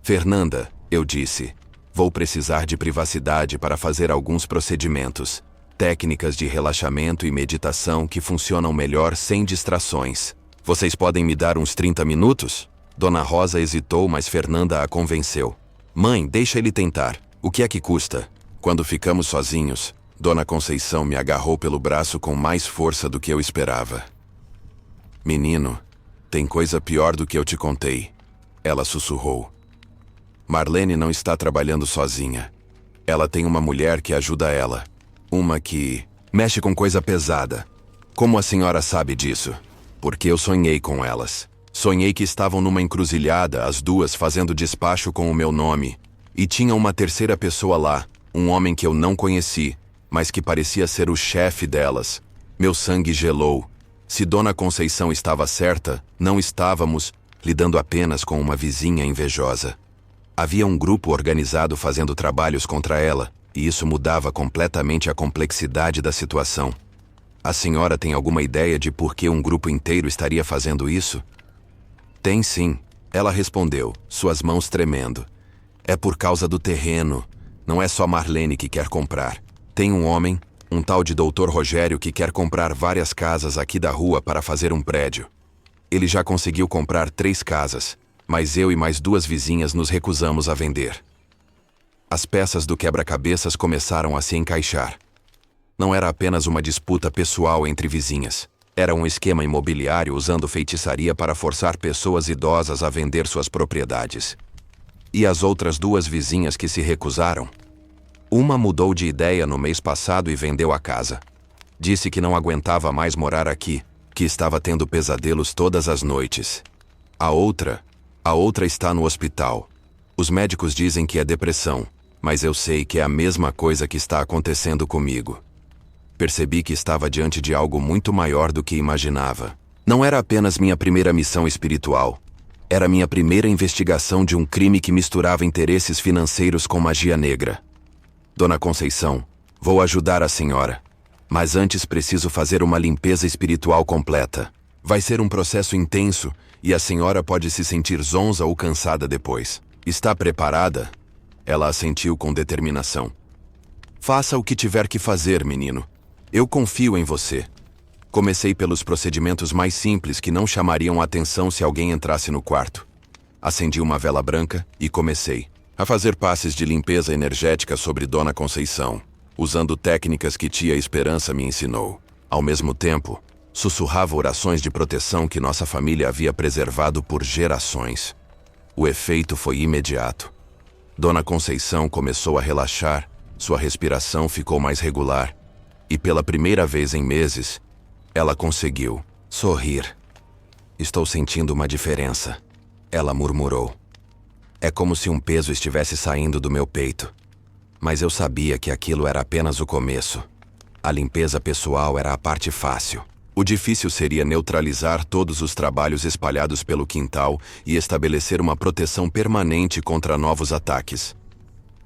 Fernanda, eu disse, vou precisar de privacidade para fazer alguns procedimentos. Técnicas de relaxamento e meditação que funcionam melhor sem distrações. Vocês podem me dar uns 30 minutos? Dona Rosa hesitou, mas Fernanda a convenceu. Mãe, deixa ele tentar. O que é que custa? Quando ficamos sozinhos, Dona Conceição me agarrou pelo braço com mais força do que eu esperava. Menino, tem coisa pior do que eu te contei. Ela sussurrou. Marlene não está trabalhando sozinha. Ela tem uma mulher que ajuda ela. Uma que mexe com coisa pesada. Como a senhora sabe disso? Porque eu sonhei com elas. Sonhei que estavam numa encruzilhada, as duas fazendo despacho com o meu nome. E tinha uma terceira pessoa lá, um homem que eu não conheci, mas que parecia ser o chefe delas. Meu sangue gelou. Se Dona Conceição estava certa, não estávamos lidando apenas com uma vizinha invejosa. Havia um grupo organizado fazendo trabalhos contra ela, e isso mudava completamente a complexidade da situação. A senhora tem alguma ideia de por que um grupo inteiro estaria fazendo isso? Tem sim, ela respondeu, suas mãos tremendo. É por causa do terreno. Não é só Marlene que quer comprar. Tem um homem, um tal de Dr. Rogério, que quer comprar várias casas aqui da rua para fazer um prédio. Ele já conseguiu comprar 3 casas, mas eu e mais 2 vizinhas nos recusamos a vender. As peças do quebra-cabeças começaram a se encaixar. Não era apenas uma disputa pessoal entre vizinhas. Era um esquema imobiliário usando feitiçaria para forçar pessoas idosas a vender suas propriedades. E as outras duas vizinhas que se recusaram? Uma mudou de ideia no mês passado e vendeu a casa. Disse que não aguentava mais morar aqui, que estava tendo pesadelos todas as noites. A outra está no hospital. Os médicos dizem que é depressão, mas eu sei que é a mesma coisa que está acontecendo comigo. Percebi que estava diante de algo muito maior do que imaginava. Não era apenas minha primeira missão espiritual. Era minha primeira investigação de um crime que misturava interesses financeiros com magia negra. Dona Conceição, vou ajudar a senhora. Mas antes preciso fazer uma limpeza espiritual completa. Vai ser um processo intenso e a senhora pode se sentir zonza ou cansada depois. Está preparada? Ela assentiu com determinação. Faça o que tiver que fazer, menino. Eu confio em você. Comecei pelos procedimentos mais simples que não chamariam a atenção se alguém entrasse no quarto. Acendi uma vela branca e comecei a fazer passes de limpeza energética sobre Dona Conceição, usando técnicas que tia Esperança me ensinou. Ao mesmo tempo, sussurrava orações de proteção que nossa família havia preservado por gerações. O efeito foi imediato. Dona Conceição começou a relaxar, sua respiração ficou mais regular, e pela primeira vez em meses, ela conseguiu sorrir. Estou sentindo uma diferença, ela murmurou. É como se um peso estivesse saindo do meu peito. Mas eu sabia que aquilo era apenas o começo. A limpeza pessoal era a parte fácil. O difícil seria neutralizar todos os trabalhos espalhados pelo quintal e estabelecer uma proteção permanente contra novos ataques.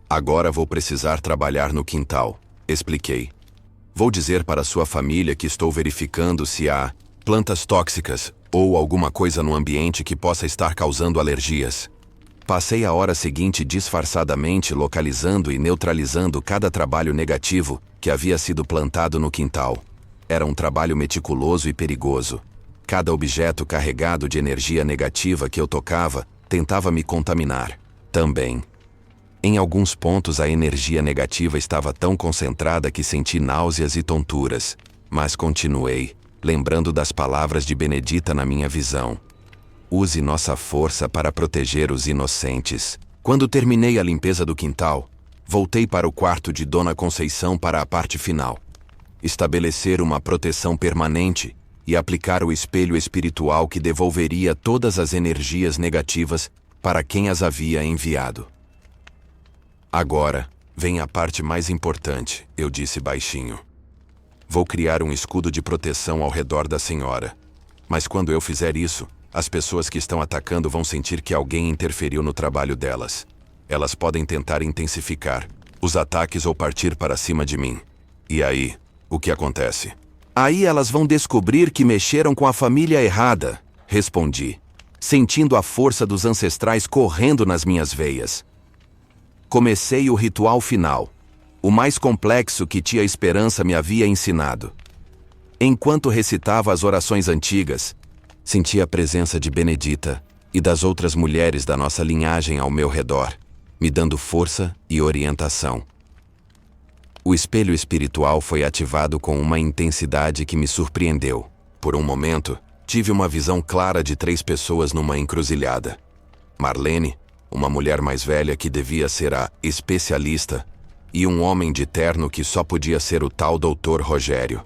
Agora vou precisar trabalhar no quintal, expliquei. Vou dizer para sua família que estou verificando se há plantas tóxicas ou alguma coisa no ambiente que possa estar causando alergias. Passei a hora seguinte disfarçadamente localizando e neutralizando cada trabalho negativo que havia sido plantado no quintal. Era um trabalho meticuloso e perigoso. Cada objeto carregado de energia negativa que eu tocava tentava me contaminar. Também. Em alguns pontos a energia negativa estava tão concentrada que senti náuseas e tonturas, mas continuei, lembrando das palavras de Benedita na minha visão. Use nossa força para proteger os inocentes. Quando terminei a limpeza do quintal, voltei para o quarto de Dona Conceição para a parte final. Estabelecer uma proteção permanente e aplicar o espelho espiritual que devolveria todas as energias negativas para quem as havia enviado. Agora, vem a parte mais importante, eu disse baixinho. Vou criar um escudo de proteção ao redor da senhora. Mas quando eu fizer isso, as pessoas que estão atacando vão sentir que alguém interferiu no trabalho delas. Elas podem tentar intensificar os ataques ou partir para cima de mim. E aí, o que acontece? Aí elas vão descobrir que mexeram com a família errada, respondi, sentindo a força dos ancestrais correndo nas minhas veias. Comecei o ritual final, o mais complexo que tia Esperança me havia ensinado. Enquanto recitava as orações antigas, senti a presença de Benedita e das outras mulheres da nossa linhagem ao meu redor, me dando força e orientação. O espelho espiritual foi ativado com uma intensidade que me surpreendeu. Por um momento, tive uma visão clara de 3 pessoas numa encruzilhada. Marlene, uma mulher mais velha que devia ser a especialista, e um homem de terno que só podia ser o tal Dr. Rogério.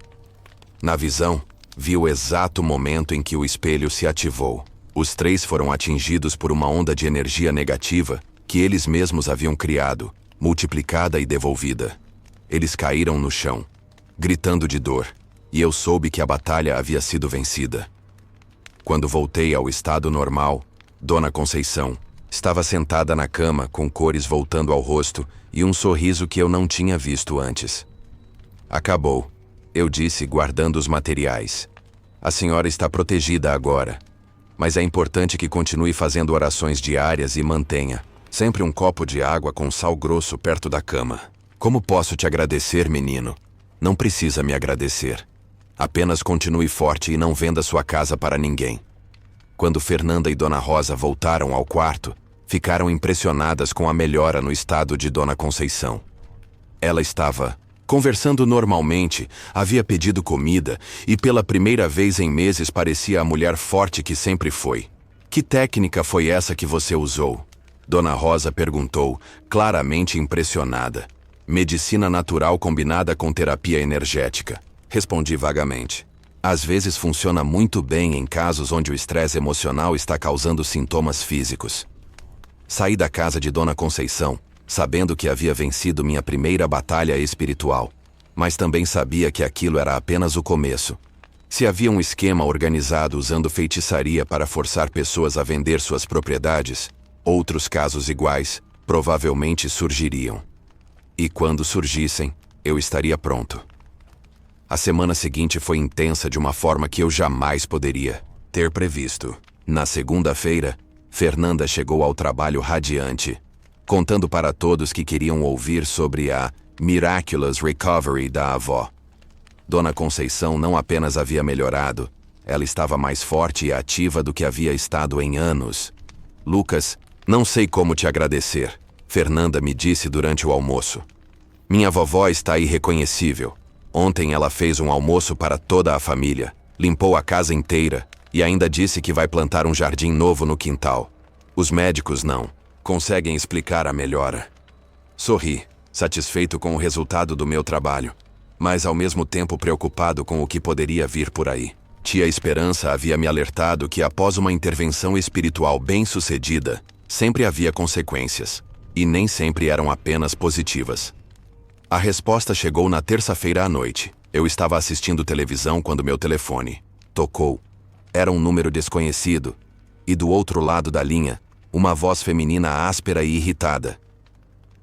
Na visão, vi o exato momento em que o espelho se ativou. Os 3 foram atingidos por uma onda de energia negativa que eles mesmos haviam criado, multiplicada e devolvida. Eles caíram no chão, gritando de dor, e eu soube que a batalha havia sido vencida. Quando voltei ao estado normal, Dona Conceição estava sentada na cama com cores voltando ao rosto e um sorriso que eu não tinha visto antes. Acabou, eu disse guardando os materiais. A senhora está protegida agora, mas é importante que continue fazendo orações diárias e mantenha sempre um copo de água com sal grosso perto da cama. Como posso te agradecer, menino? Não precisa me agradecer. Apenas continue forte e não venda sua casa para ninguém. Quando Fernanda e Dona Rosa voltaram ao quarto, Ficaram impressionadas com a melhora no estado de Dona Conceição. Ela estava conversando normalmente, havia pedido comida e pela primeira vez em meses parecia a mulher forte que sempre foi. Que técnica foi essa que você usou? Dona Rosa perguntou, claramente impressionada. Medicina natural combinada com terapia energética. Respondi vagamente. Às vezes funciona muito bem em casos onde o estresse emocional está causando sintomas físicos. Saí da casa de Dona Conceição, sabendo que havia vencido minha primeira batalha espiritual, mas também sabia que aquilo era apenas o começo. Se havia um esquema organizado usando feitiçaria para forçar pessoas a vender suas propriedades, outros casos iguais provavelmente surgiriam. E quando surgissem, eu estaria pronto. A semana seguinte foi intensa de uma forma que eu jamais poderia ter previsto. Na segunda-feira, Fernanda chegou ao trabalho radiante, contando para todos que queriam ouvir sobre a miraculous recovery da avó. Dona Conceição não apenas havia melhorado, ela estava mais forte e ativa do que havia estado em anos. Lucas, não sei como te agradecer, Fernanda me disse durante o almoço. Minha vovó está irreconhecível. Ontem ela fez um almoço para toda a família, limpou a casa inteira e ainda disse que vai plantar um jardim novo no quintal. Os médicos não conseguem explicar a melhora. Sorri, satisfeito com o resultado do meu trabalho, mas ao mesmo tempo preocupado com o que poderia vir por aí. Tia Esperança havia me alertado que após uma intervenção espiritual bem-sucedida, sempre havia consequências, e nem sempre eram apenas positivas. A resposta chegou na terça-feira à noite. Eu estava assistindo televisão quando meu telefone tocou. Era um número desconhecido, e do outro lado da linha, uma voz feminina áspera e irritada.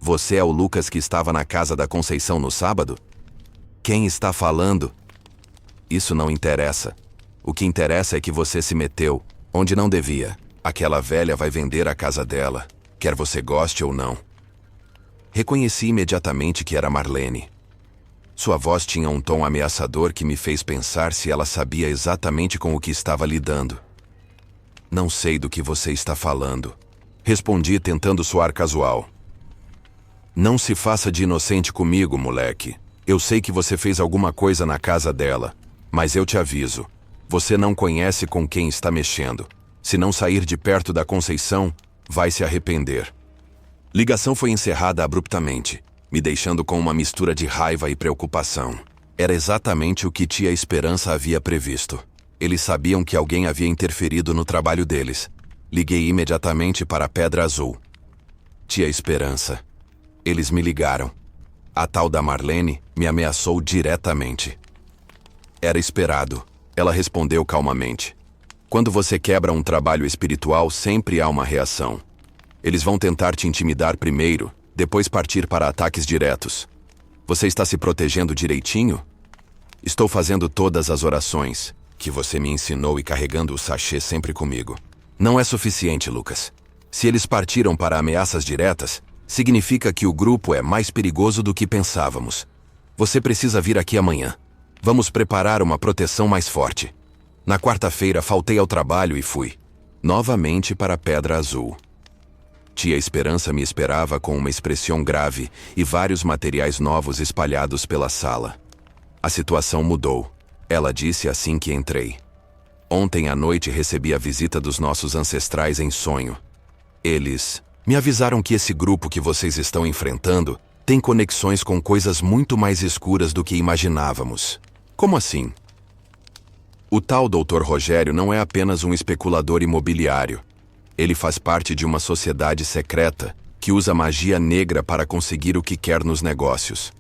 Você é o Lucas que estava na casa da Conceição no sábado? Quem está falando? Isso não interessa. O que interessa é que você se meteu onde não devia. Aquela velha vai vender a casa dela, quer você goste ou não. Reconheci imediatamente que era Marlene. Sua voz tinha um tom ameaçador que me fez pensar se ela sabia exatamente com o que estava lidando. Não sei do que você está falando. Respondi tentando soar casual. Não se faça de inocente comigo, moleque. Eu sei que você fez alguma coisa na casa dela, mas eu te aviso. Você não conhece com quem está mexendo. Se não sair de perto da Conceição, vai se arrepender. Ligação foi encerrada abruptamente, me deixando com uma mistura de raiva e preocupação. Era exatamente o que tia Esperança havia previsto. Eles sabiam que alguém havia interferido no trabalho deles. Liguei imediatamente para a Pedra Azul. Tia Esperança. Eles me ligaram. A tal da Marlene me ameaçou diretamente. Era esperado. Ela respondeu calmamente. Quando você quebra um trabalho espiritual, sempre há uma reação. Eles vão tentar te intimidar primeiro, depois partir para ataques diretos. Você está se protegendo direitinho? Estou fazendo todas as orações que você me ensinou e carregando o sachê sempre comigo. Não é suficiente, Lucas. Se eles partiram para ameaças diretas, significa que o grupo é mais perigoso do que pensávamos. Você precisa vir aqui amanhã. Vamos preparar uma proteção mais forte. Na quarta-feira faltei ao trabalho e fui novamente para a Pedra Azul. Tia Esperança me esperava com uma expressão grave e vários materiais novos espalhados pela sala. A situação mudou. Ela disse assim que entrei. Ontem à noite recebi a visita dos nossos ancestrais em sonho. Eles me avisaram que esse grupo que vocês estão enfrentando tem conexões com coisas muito mais escuras do que imaginávamos. Como assim? O tal Dr. Rogério não é apenas um especulador imobiliário. Ele faz parte de uma sociedade secreta que usa magia negra para conseguir o que quer nos negócios.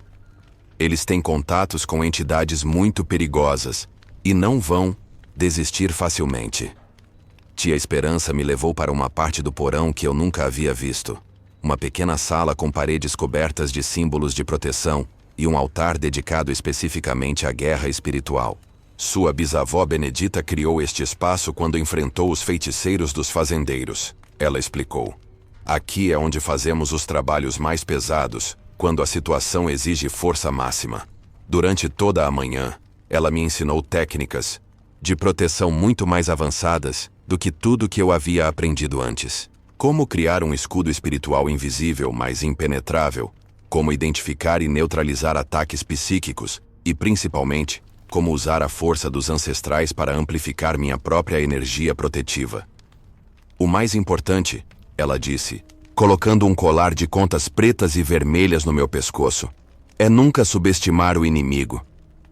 Eles têm contatos com entidades muito perigosas e não vão desistir facilmente. Tia Esperança me levou para uma parte do porão que eu nunca havia visto. Uma pequena sala com paredes cobertas de símbolos de proteção e um altar dedicado especificamente à guerra espiritual. Sua bisavó Benedita criou este espaço quando enfrentou os feiticeiros dos fazendeiros. Ela explicou. Aqui é onde fazemos os trabalhos mais pesados, quando a situação exige força máxima. Durante toda a manhã, ela me ensinou técnicas de proteção muito mais avançadas do que tudo que eu havia aprendido antes. Como criar um escudo espiritual invisível, mas impenetrável, como identificar e neutralizar ataques psíquicos, e principalmente, como usar a força dos ancestrais para amplificar minha própria energia protetiva. O mais importante, ela disse, colocando um colar de contas pretas e vermelhas no meu pescoço, é nunca subestimar o inimigo.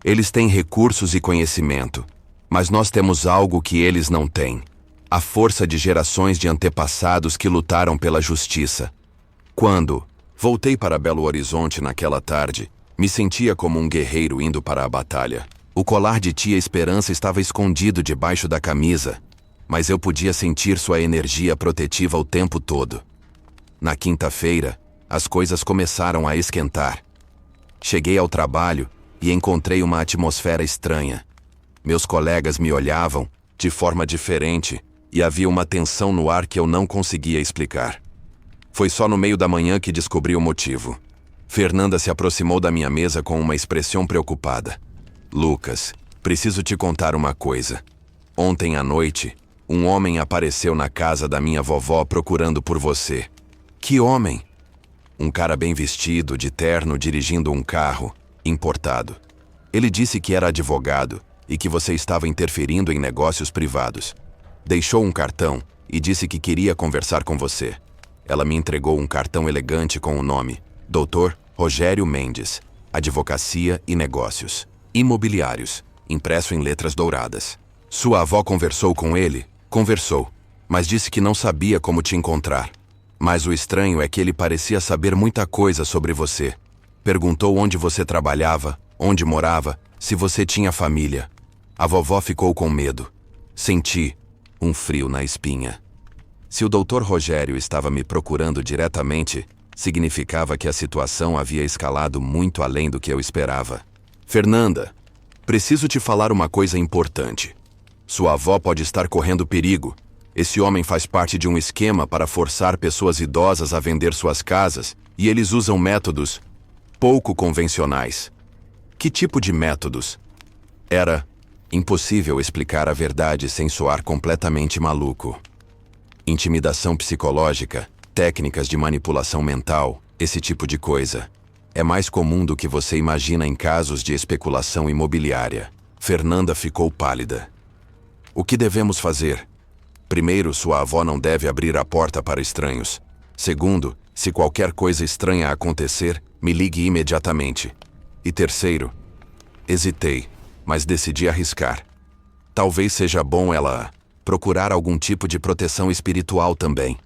Eles têm recursos e conhecimento, mas nós temos algo que eles não têm: a força de gerações de antepassados que lutaram pela justiça. Quando voltei para Belo Horizonte naquela tarde, me sentia como um guerreiro indo para a batalha. O colar de tia Esperança estava escondido debaixo da camisa, mas eu podia sentir sua energia protetiva o tempo todo. Na quinta-feira, as coisas começaram a esquentar. Cheguei ao trabalho e encontrei uma atmosfera estranha. Meus colegas me olhavam de forma diferente e havia uma tensão no ar que eu não conseguia explicar. Foi só no meio da manhã que descobri o motivo. Fernanda se aproximou da minha mesa com uma expressão preocupada. Lucas, preciso te contar uma coisa. Ontem à noite, um homem apareceu na casa da minha vovó procurando por você. Que homem? Um cara bem vestido, de terno, dirigindo um carro importado. Ele disse que era advogado e que você estava interferindo em negócios privados. Deixou um cartão e disse que queria conversar com você. Ela me entregou um cartão elegante com o nome Dr. Rogério Mendes, Advocacia e Negócios Imobiliários, impresso em letras douradas. Sua avó conversou com ele? Conversou, mas disse que não sabia como te encontrar. Mas o estranho é que ele parecia saber muita coisa sobre você. Perguntou onde você trabalhava, onde morava, se você tinha família. A vovó ficou com medo. Senti um frio na espinha. Se o Dr. Rogério estava me procurando diretamente, significava que a situação havia escalado muito além do que eu esperava. Fernanda, preciso te falar uma coisa importante. Sua avó pode estar correndo perigo. Esse homem faz parte de um esquema para forçar pessoas idosas a vender suas casas e eles usam métodos pouco convencionais. Que tipo de métodos? Era impossível explicar a verdade sem soar completamente maluco. Intimidação psicológica, técnicas de manipulação mental, esse tipo de coisa. É mais comum do que você imagina em casos de especulação imobiliária. Fernanda ficou pálida. O que devemos fazer? Primeiro, sua avó não deve abrir a porta para estranhos. Segundo, se qualquer coisa estranha acontecer, me ligue imediatamente. E terceiro, hesitei, mas decidi arriscar. Talvez seja bom ela procurar algum tipo de proteção espiritual também.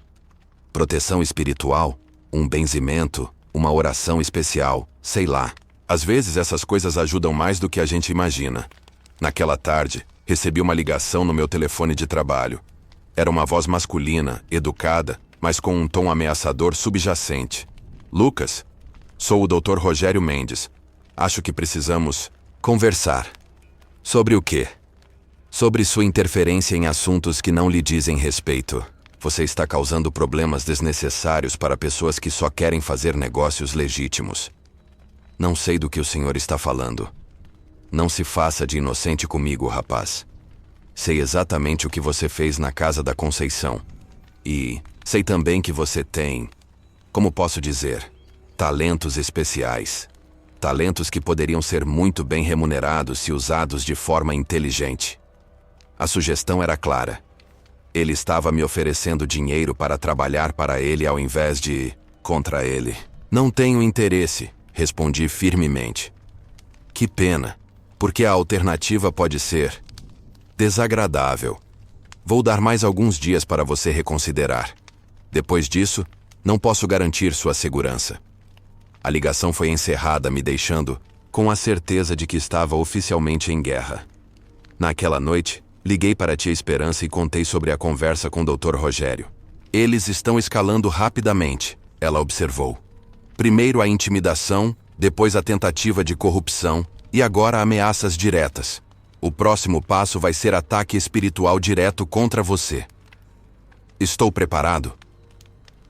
Proteção espiritual? Um benzimento? Uma oração especial? Sei lá. Às vezes essas coisas ajudam mais do que a gente imagina. Naquela tarde, recebi uma ligação no meu telefone de trabalho. Era uma voz masculina, educada, mas com um tom ameaçador subjacente. Lucas, sou o Dr. Rogério Mendes. Acho que precisamos conversar. Sobre o quê? Sobre sua interferência em assuntos que não lhe dizem respeito. Você está causando problemas desnecessários para pessoas que só querem fazer negócios legítimos. Não sei do que o senhor está falando. Não se faça de inocente comigo, rapaz. Sei exatamente o que você fez na casa da Conceição. E sei também que você tem, como posso dizer, talentos especiais. Talentos que poderiam ser muito bem remunerados se usados de forma inteligente. A sugestão era clara. Ele estava me oferecendo dinheiro para trabalhar para ele ao invés de contra ele. Não tenho interesse, respondi firmemente. Que pena, porque a alternativa pode ser desagradável. Vou dar mais alguns dias para você reconsiderar. Depois disso, não posso garantir sua segurança. A ligação foi encerrada, me deixando com a certeza de que estava oficialmente em guerra. Naquela noite, liguei para a tia Esperança e contei sobre a conversa com o Dr. Rogério. Eles estão escalando rapidamente, ela observou. Primeiro a intimidação, depois a tentativa de corrupção e agora ameaças diretas. O próximo passo vai ser ataque espiritual direto contra você. Estou preparado?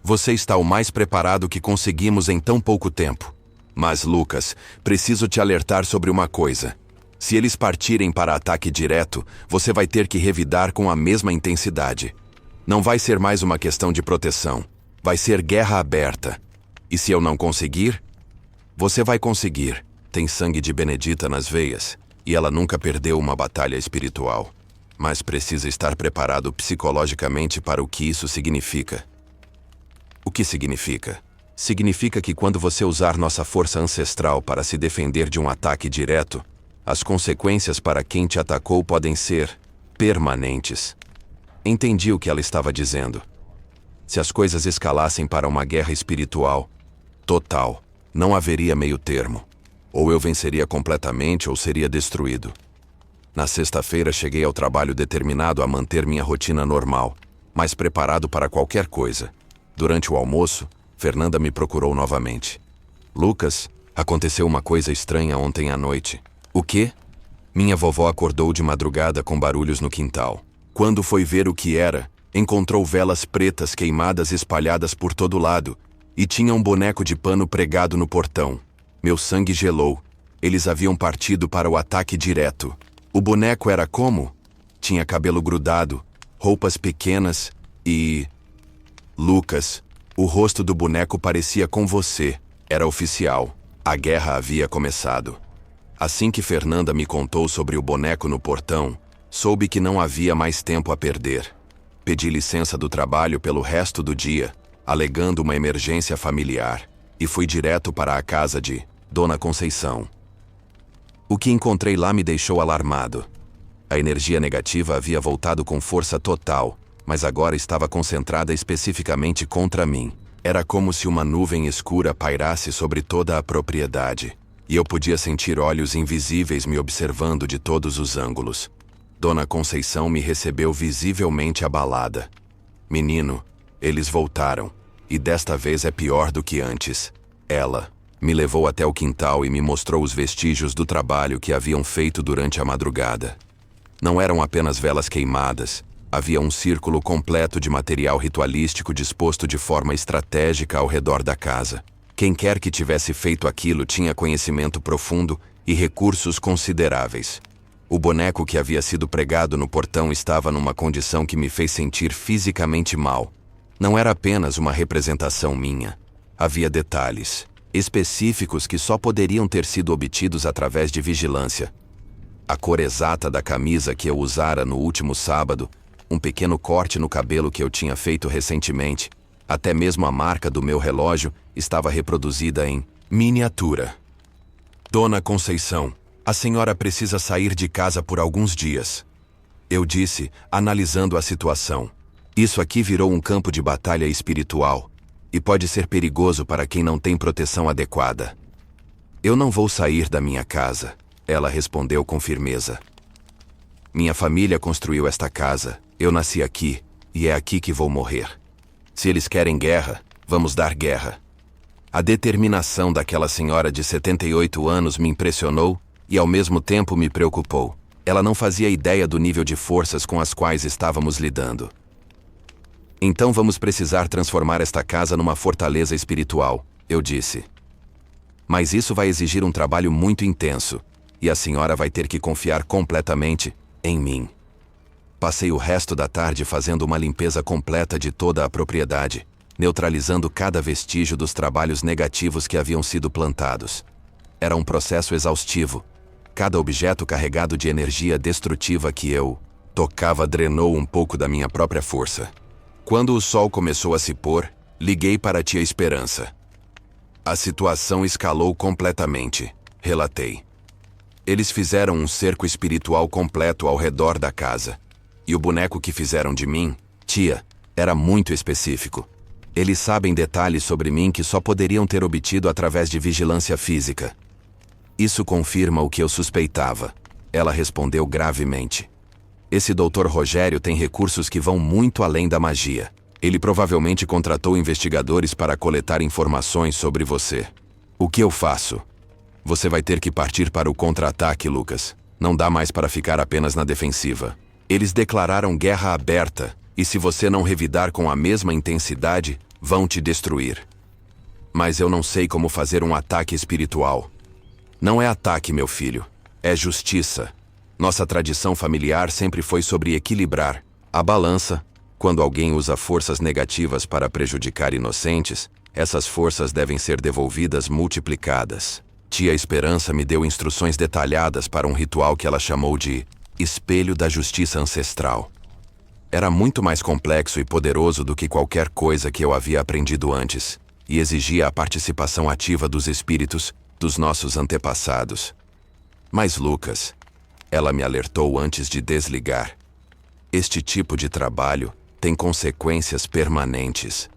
Você está o mais preparado que conseguimos em tão pouco tempo. Mas, Lucas, preciso te alertar sobre uma coisa. Se eles partirem para ataque direto, você vai ter que revidar com a mesma intensidade. Não vai ser mais uma questão de proteção. Vai ser guerra aberta. E se eu não conseguir? Você vai conseguir. Tem sangue de Benedita nas veias, e ela nunca perdeu uma batalha espiritual. Mas precisa estar preparado psicologicamente para o que isso significa. O que significa? Significa que quando você usar nossa força ancestral para se defender de um ataque direto, as consequências para quem te atacou podem ser permanentes. Entendi o que ela estava dizendo. Se as coisas escalassem para uma guerra espiritual total, não haveria meio termo. Ou eu venceria completamente ou seria destruído. Na sexta-feira cheguei ao trabalho determinado a manter minha rotina normal, mas preparado para qualquer coisa. Durante o almoço, Fernanda me procurou novamente. Lucas, aconteceu uma coisa estranha ontem à noite. O quê? Minha vovó acordou de madrugada com barulhos no quintal. Quando foi ver o que era, encontrou velas pretas queimadas espalhadas por todo lado e tinha um boneco de pano pregado no portão. Meu sangue gelou. Eles haviam partido para o ataque direto. O boneco era como? Tinha cabelo grudado, roupas pequenas e... Lucas, o rosto do boneco parecia com você. Era oficial. A guerra havia começado. Assim que Fernanda me contou sobre o boneco no portão, soube que não havia mais tempo a perder. Pedi licença do trabalho pelo resto do dia, alegando uma emergência familiar, e fui direto para a casa de Dona Conceição. O que encontrei lá me deixou alarmado. A energia negativa havia voltado com força total, mas agora estava concentrada especificamente contra mim. Era como se uma nuvem escura pairasse sobre toda a propriedade, e eu podia sentir olhos invisíveis me observando de todos os ângulos. Dona Conceição me recebeu visivelmente abalada. Menino, eles voltaram, e desta vez é pior do que antes. Ela me levou até o quintal e me mostrou os vestígios do trabalho que haviam feito durante a madrugada. Não eram apenas velas queimadas, havia um círculo completo de material ritualístico disposto de forma estratégica ao redor da casa. Quem quer que tivesse feito aquilo tinha conhecimento profundo e recursos consideráveis. O boneco que havia sido pregado no portão estava numa condição que me fez sentir fisicamente mal. Não era apenas uma representação minha. Havia detalhes específicos que só poderiam ter sido obtidos através de vigilância. A cor exata da camisa que eu usara no último sábado, um pequeno corte no cabelo que eu tinha feito recentemente, até mesmo a marca do meu relógio estava reproduzida em miniatura. Dona Conceição, a senhora precisa sair de casa por alguns dias. Eu disse, analisando a situação. Isso aqui virou um campo de batalha espiritual, e pode ser perigoso para quem não tem proteção adequada. Eu não vou sair da minha casa, ela respondeu com firmeza. Minha família construiu esta casa, eu nasci aqui, e é aqui que vou morrer. Se eles querem guerra, vamos dar guerra. A determinação daquela senhora de 78 anos me impressionou e ao mesmo tempo me preocupou. Ela não fazia ideia do nível de forças com as quais estávamos lidando. Então vamos precisar transformar esta casa numa fortaleza espiritual, eu disse. Mas isso vai exigir um trabalho muito intenso, e a senhora vai ter que confiar completamente em mim. Passei o resto da tarde fazendo uma limpeza completa de toda a propriedade, neutralizando cada vestígio dos trabalhos negativos que haviam sido plantados. Era um processo exaustivo. Cada objeto carregado de energia destrutiva que eu tocava drenou um pouco da minha própria força. Quando o sol começou a se pôr, liguei para a tia Esperança. A situação escalou completamente, relatei. Eles fizeram um cerco espiritual completo ao redor da casa. E o boneco que fizeram de mim, tia, era muito específico. Eles sabem detalhes sobre mim que só poderiam ter obtido através de vigilância física. Isso confirma o que eu suspeitava. Ela respondeu gravemente. Esse Dr. Rogério tem recursos que vão muito além da magia. Ele provavelmente contratou investigadores para coletar informações sobre você. O que eu faço? Você vai ter que partir para o contra-ataque, Lucas. Não dá mais para ficar apenas na defensiva. Eles declararam guerra aberta, e se você não revidar com a mesma intensidade, vão te destruir. Mas eu não sei como fazer um ataque espiritual. Não é ataque, meu filho. É justiça. Nossa tradição familiar sempre foi sobre equilibrar a balança Quando alguém usa forças negativas para prejudicar inocentes, essas forças devem ser devolvidas multiplicadas. Tia Esperança me deu instruções detalhadas para um ritual que ela chamou de Espelho da Justiça Ancestral. Era muito mais complexo e poderoso do que qualquer coisa que eu havia aprendido antes, e exigia a participação ativa dos espíritos dos nossos antepassados. Mas Lucas, ela me alertou antes de desligar. Este tipo de trabalho tem consequências permanentes.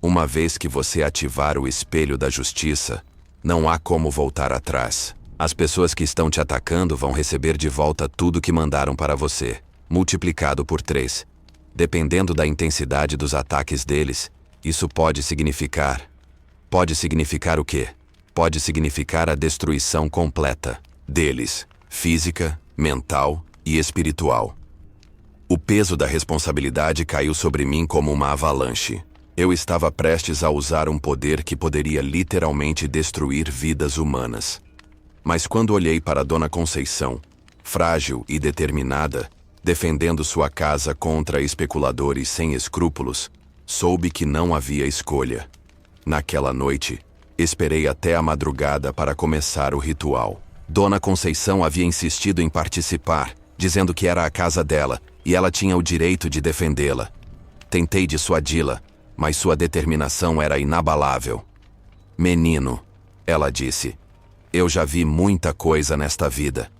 Uma vez que você ativar o espelho da justiça, não há como voltar atrás. As pessoas que estão te atacando vão receber de volta tudo que mandaram para você, multiplicado por 3. Dependendo da intensidade dos ataques deles, isso pode significar... Pode significar o quê? Pode significar a destruição completa deles, física, mental e espiritual. O peso da responsabilidade caiu sobre mim como uma avalanche. Eu estava prestes a usar um poder que poderia literalmente destruir vidas humanas. Mas quando olhei para Dona Conceição, frágil e determinada, defendendo sua casa contra especuladores sem escrúpulos, soube que não havia escolha. Naquela noite, esperei até a madrugada para começar o ritual. Dona Conceição havia insistido em participar, dizendo que era a casa dela e ela tinha o direito de defendê-la. Tentei dissuadi-la, mas sua determinação era inabalável. Menino, ela disse, eu já vi muita coisa nesta vida.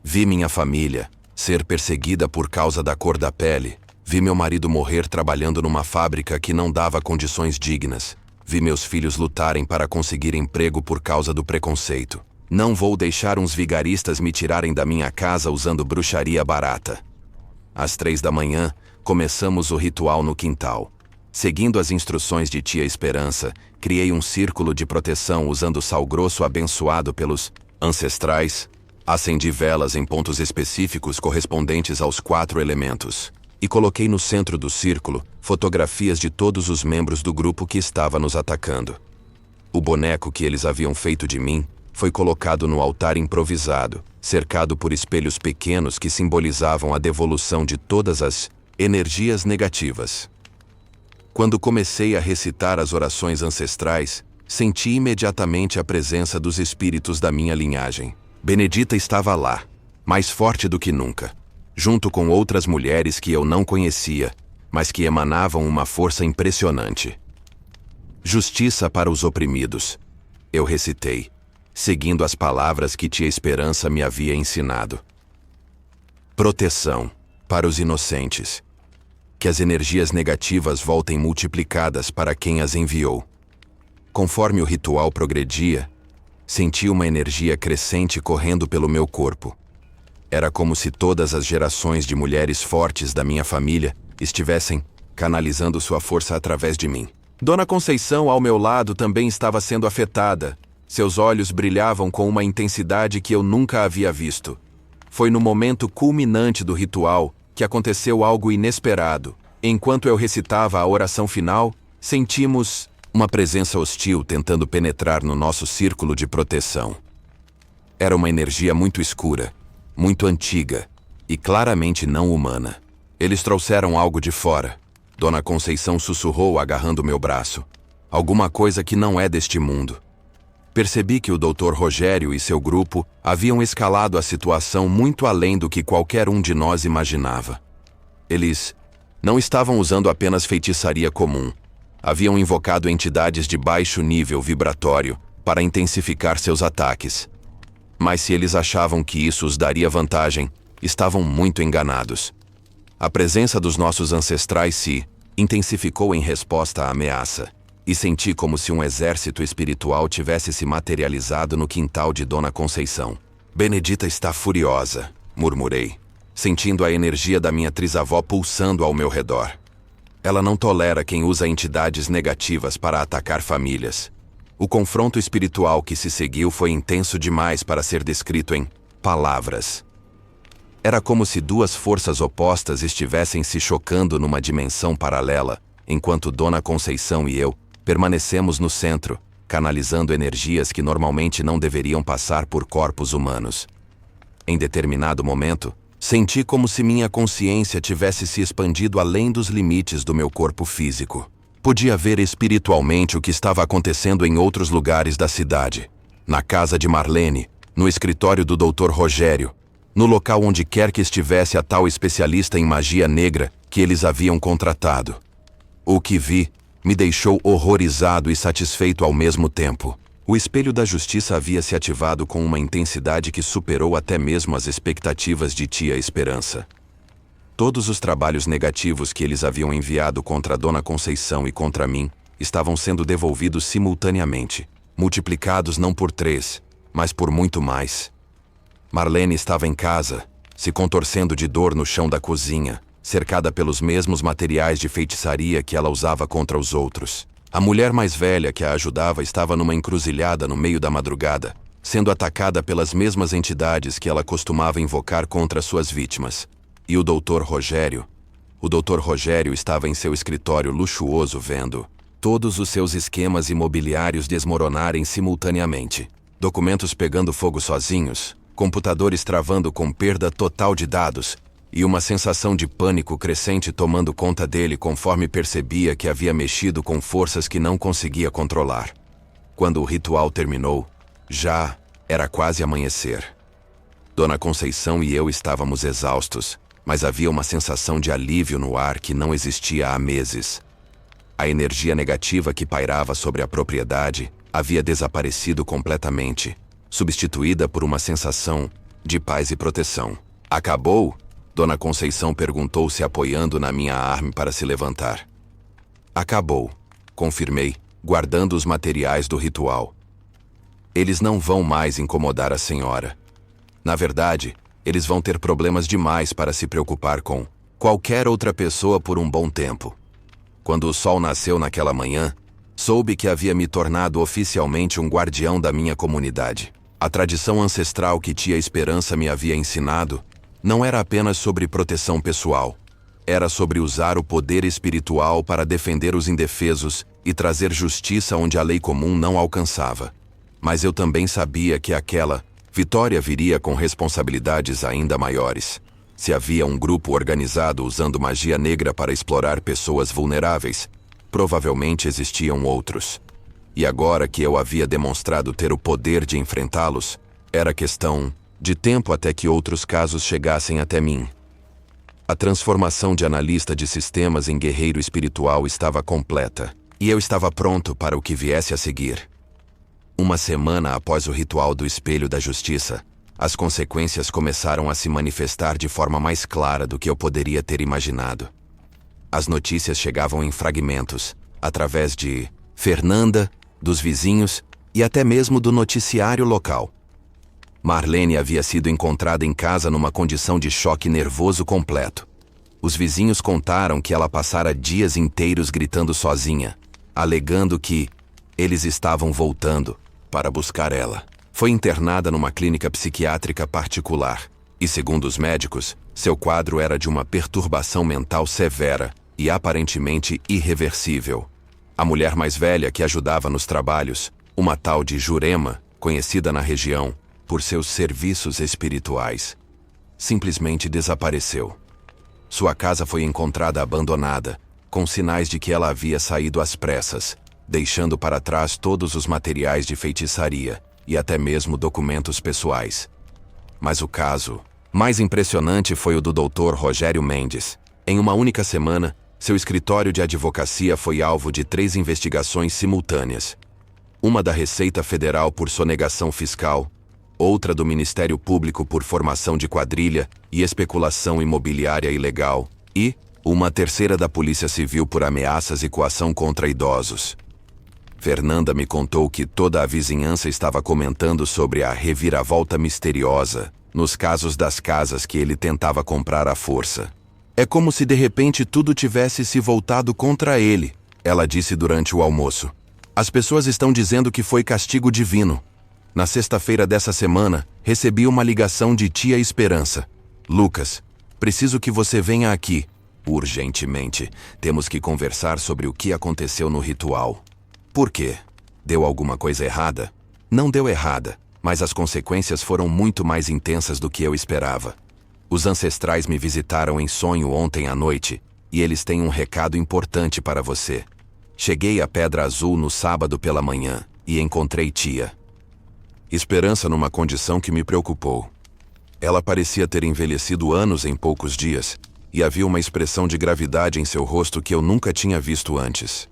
Vi minha família ser perseguida por causa da cor da pele. Vi meu marido morrer trabalhando numa fábrica que não dava condições dignas. Vi meus filhos lutarem para conseguir emprego por causa do preconceito. Não vou deixar uns vigaristas me tirarem da minha casa usando bruxaria barata. Às 3 da manhã, começamos o ritual no quintal. Seguindo as instruções de Tia Esperança, criei um círculo de proteção usando sal grosso abençoado pelos ancestrais. Acendi velas em pontos específicos correspondentes aos 4 elementos. E coloquei no centro do círculo fotografias de todos os membros do grupo que estava nos atacando. O boneco que eles haviam feito de mim foi colocado no altar improvisado, cercado por espelhos pequenos que simbolizavam a devolução de todas as energias negativas. Quando comecei a recitar as orações ancestrais, senti imediatamente a presença dos espíritos da minha linhagem. Benedita estava lá, mais forte do que nunca, junto com outras mulheres que eu não conhecia, mas que emanavam uma força impressionante. Justiça para os oprimidos, eu recitei, seguindo as palavras que Tia Esperança me havia ensinado. Proteção para os inocentes. Que as energias negativas voltem multiplicadas para quem as enviou. Conforme o ritual progredia, senti uma energia crescente correndo pelo meu corpo. Era como se todas as gerações de mulheres fortes da minha família estivessem canalizando sua força através de mim. Dona Conceição, ao meu lado, também estava sendo afetada. Seus olhos brilhavam com uma intensidade que eu nunca havia visto. Foi no momento culminante do ritual que aconteceu algo inesperado. Enquanto eu recitava a oração final, sentimos uma presença hostil tentando penetrar no nosso círculo de proteção. Era uma energia muito escura, muito antiga e claramente não humana. Eles trouxeram algo de fora. Dona Conceição sussurrou agarrando meu braço. Alguma coisa que não é deste mundo. Percebi que o Dr. Rogério e seu grupo haviam escalado a situação muito além do que qualquer um de nós imaginava. Eles não estavam usando apenas feitiçaria comum. Haviam invocado entidades de baixo nível vibratório para intensificar seus ataques. Mas se eles achavam que isso os daria vantagem, estavam muito enganados. A presença dos nossos ancestrais se intensificou em resposta à ameaça, e senti como se um exército espiritual tivesse se materializado no quintal de Dona Conceição. Benedita está furiosa, murmurei, sentindo a energia da minha trisavó pulsando ao meu redor. Ela não tolera quem usa entidades negativas para atacar famílias. O confronto espiritual que se seguiu foi intenso demais para ser descrito em palavras. Era como se duas forças opostas estivessem se chocando numa dimensão paralela, enquanto Dona Conceição e eu permanecemos no centro, canalizando energias que normalmente não deveriam passar por corpos humanos. Em determinado momento, Senti como se minha consciência tivesse se expandido além dos limites do meu corpo físico. Podia ver espiritualmente o que estava acontecendo em outros lugares da cidade. Na casa de Marlene, no escritório do Dr. Rogério, no local onde quer que estivesse a tal especialista em magia negra que eles haviam contratado. O que vi me deixou horrorizado e satisfeito ao mesmo tempo. O espelho da justiça havia se ativado com uma intensidade que superou até mesmo as expectativas de tia Esperança. Todos os trabalhos negativos que eles haviam enviado contra Dona Conceição e contra mim estavam sendo devolvidos simultaneamente, multiplicados não por 3, mas por muito mais. Marlene estava em casa, se contorcendo de dor no chão da cozinha, cercada pelos mesmos materiais de feitiçaria que ela usava contra os outros. A mulher mais velha que a ajudava estava numa encruzilhada no meio da madrugada, sendo atacada pelas mesmas entidades que ela costumava invocar contra suas vítimas. E o Dr. Rogério? O Dr. Rogério estava em seu escritório luxuoso vendo todos os seus esquemas imobiliários desmoronarem simultaneamente. Documentos pegando fogo sozinhos, computadores travando com perda total de dados, e uma sensação de pânico crescente tomando conta dele conforme percebia que havia mexido com forças que não conseguia controlar. Quando o ritual terminou, já era quase amanhecer. Dona Conceição e eu estávamos exaustos, mas havia uma sensação de alívio no ar que não existia há meses. A energia negativa que pairava sobre a propriedade havia desaparecido completamente, substituída por uma sensação de paz e proteção. Acabou? Dona Conceição perguntou, se apoiando na minha arma para se levantar. Acabou, confirmei, guardando os materiais do ritual. Eles não vão mais incomodar a senhora. Na verdade, eles vão ter problemas demais para se preocupar com qualquer outra pessoa por um bom tempo. Quando o sol nasceu naquela manhã, soube que havia me tornado oficialmente um guardião da minha comunidade. A tradição ancestral que tia Esperança me havia ensinado não era apenas sobre proteção pessoal. Era sobre usar o poder espiritual para defender os indefesos e trazer justiça onde a lei comum não alcançava. Mas eu também sabia que aquela vitória viria com responsabilidades ainda maiores. Se havia um grupo organizado usando magia negra para explorar pessoas vulneráveis, provavelmente existiam outros. E agora que eu havia demonstrado ter o poder de enfrentá-los, era questão de tempo até que outros casos chegassem até mim. A transformação de analista de sistemas em guerreiro espiritual estava completa, e eu estava pronto para o que viesse a seguir. Uma semana após o ritual do Espelho da Justiça, as consequências começaram a se manifestar de forma mais clara do que eu poderia ter imaginado. As notícias chegavam em fragmentos, através de Fernanda, dos vizinhos e até mesmo do noticiário local. Marlene havia sido encontrada em casa numa condição de choque nervoso completo. Os vizinhos contaram que ela passara dias inteiros gritando sozinha, alegando que eles estavam voltando para buscar ela. Foi internada numa clínica psiquiátrica particular e, segundo os médicos, seu quadro era de uma perturbação mental severa e aparentemente irreversível. A mulher mais velha que ajudava nos trabalhos, uma tal de Jurema, conhecida na região por seus serviços espirituais, simplesmente desapareceu. Sua casa foi encontrada abandonada, com sinais de que ela havia saído às pressas, deixando para trás todos os materiais de feitiçaria e até mesmo documentos pessoais. Mas o caso mais impressionante foi o do Dr. Rogério Mendes. Em uma única semana, seu escritório de advocacia foi alvo de 3 investigações simultâneas. Uma da Receita Federal por sonegação fiscal, outra do Ministério Público por formação de quadrilha e especulação imobiliária ilegal, e uma terceira da Polícia Civil por ameaças e coação contra idosos. Fernanda me contou que toda a vizinhança estava comentando sobre a reviravolta misteriosa nos casos das casas que ele tentava comprar à força. É como se de repente tudo tivesse se voltado contra ele, ela disse durante o almoço. As pessoas estão dizendo que foi castigo divino. Na sexta-feira dessa semana, recebi uma ligação de tia Esperança. Lucas, preciso que você venha aqui. Urgentemente, temos que conversar sobre o que aconteceu no ritual. Por quê? Deu alguma coisa errada? Não deu errada, mas as consequências foram muito mais intensas do que eu esperava. Os ancestrais me visitaram em sonho ontem à noite, e eles têm um recado importante para você. Cheguei à Pedra Azul no sábado pela manhã, e encontrei tia Esperança numa condição que me preocupou. Ela parecia ter envelhecido anos em poucos dias, e havia uma expressão de gravidade em seu rosto que eu nunca tinha visto antes.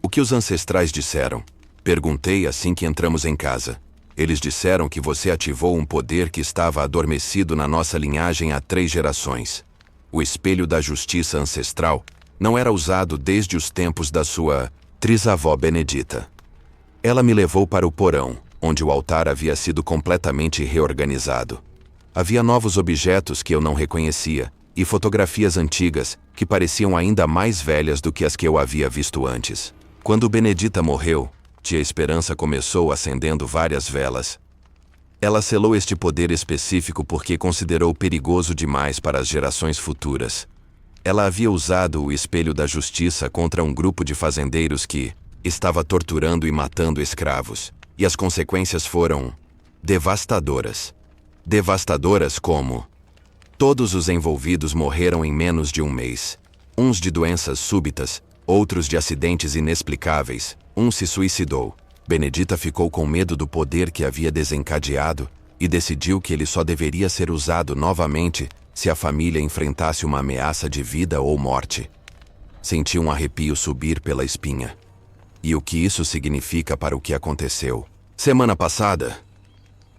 O que os ancestrais disseram? Perguntei assim que entramos em casa. Eles disseram que você ativou um poder que estava adormecido na nossa linhagem há 3 gerações. O espelho da justiça ancestral não era usado desde os tempos da sua trisavó Benedita. Ela me levou para o porão, onde o altar havia sido completamente reorganizado. Havia novos objetos que eu não reconhecia, e fotografias antigas, que pareciam ainda mais velhas do que as que eu havia visto antes. Quando Benedita morreu, tia Esperança começou acendendo várias velas. Ela selou este poder específico porque considerou perigoso demais para as gerações futuras. Ela havia usado o espelho da justiça contra um grupo de fazendeiros que estava torturando e matando escravos, e as consequências foram devastadoras. Devastadoras como todos os envolvidos morreram em menos de um mês. Uns de doenças súbitas, outros de acidentes inexplicáveis. Um se suicidou. Benedita ficou com medo do poder que havia desencadeado e decidiu que ele só deveria ser usado novamente se a família enfrentasse uma ameaça de vida ou morte. Senti um arrepio subir pela espinha. E o que isso significa para o que aconteceu? Semana passada,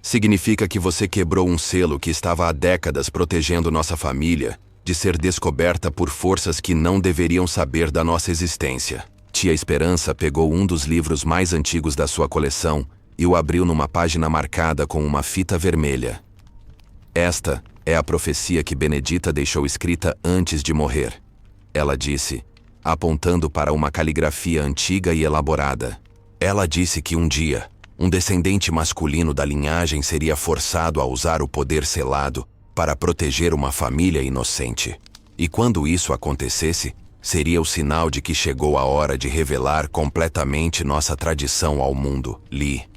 significa que você quebrou um selo que estava há décadas protegendo nossa família de ser descoberta por forças que não deveriam saber da nossa existência. Tia Esperança pegou um dos livros mais antigos da sua coleção e o abriu numa página marcada com uma fita vermelha. Esta é a profecia que Benedita deixou escrita antes de morrer. Ela disse, apontando para uma caligrafia antiga e elaborada. Ela disse que um dia, um descendente masculino da linhagem seria forçado a usar o poder selado para proteger uma família inocente. E quando isso acontecesse, seria o sinal de que chegou a hora de revelar completamente nossa tradição ao mundo. Li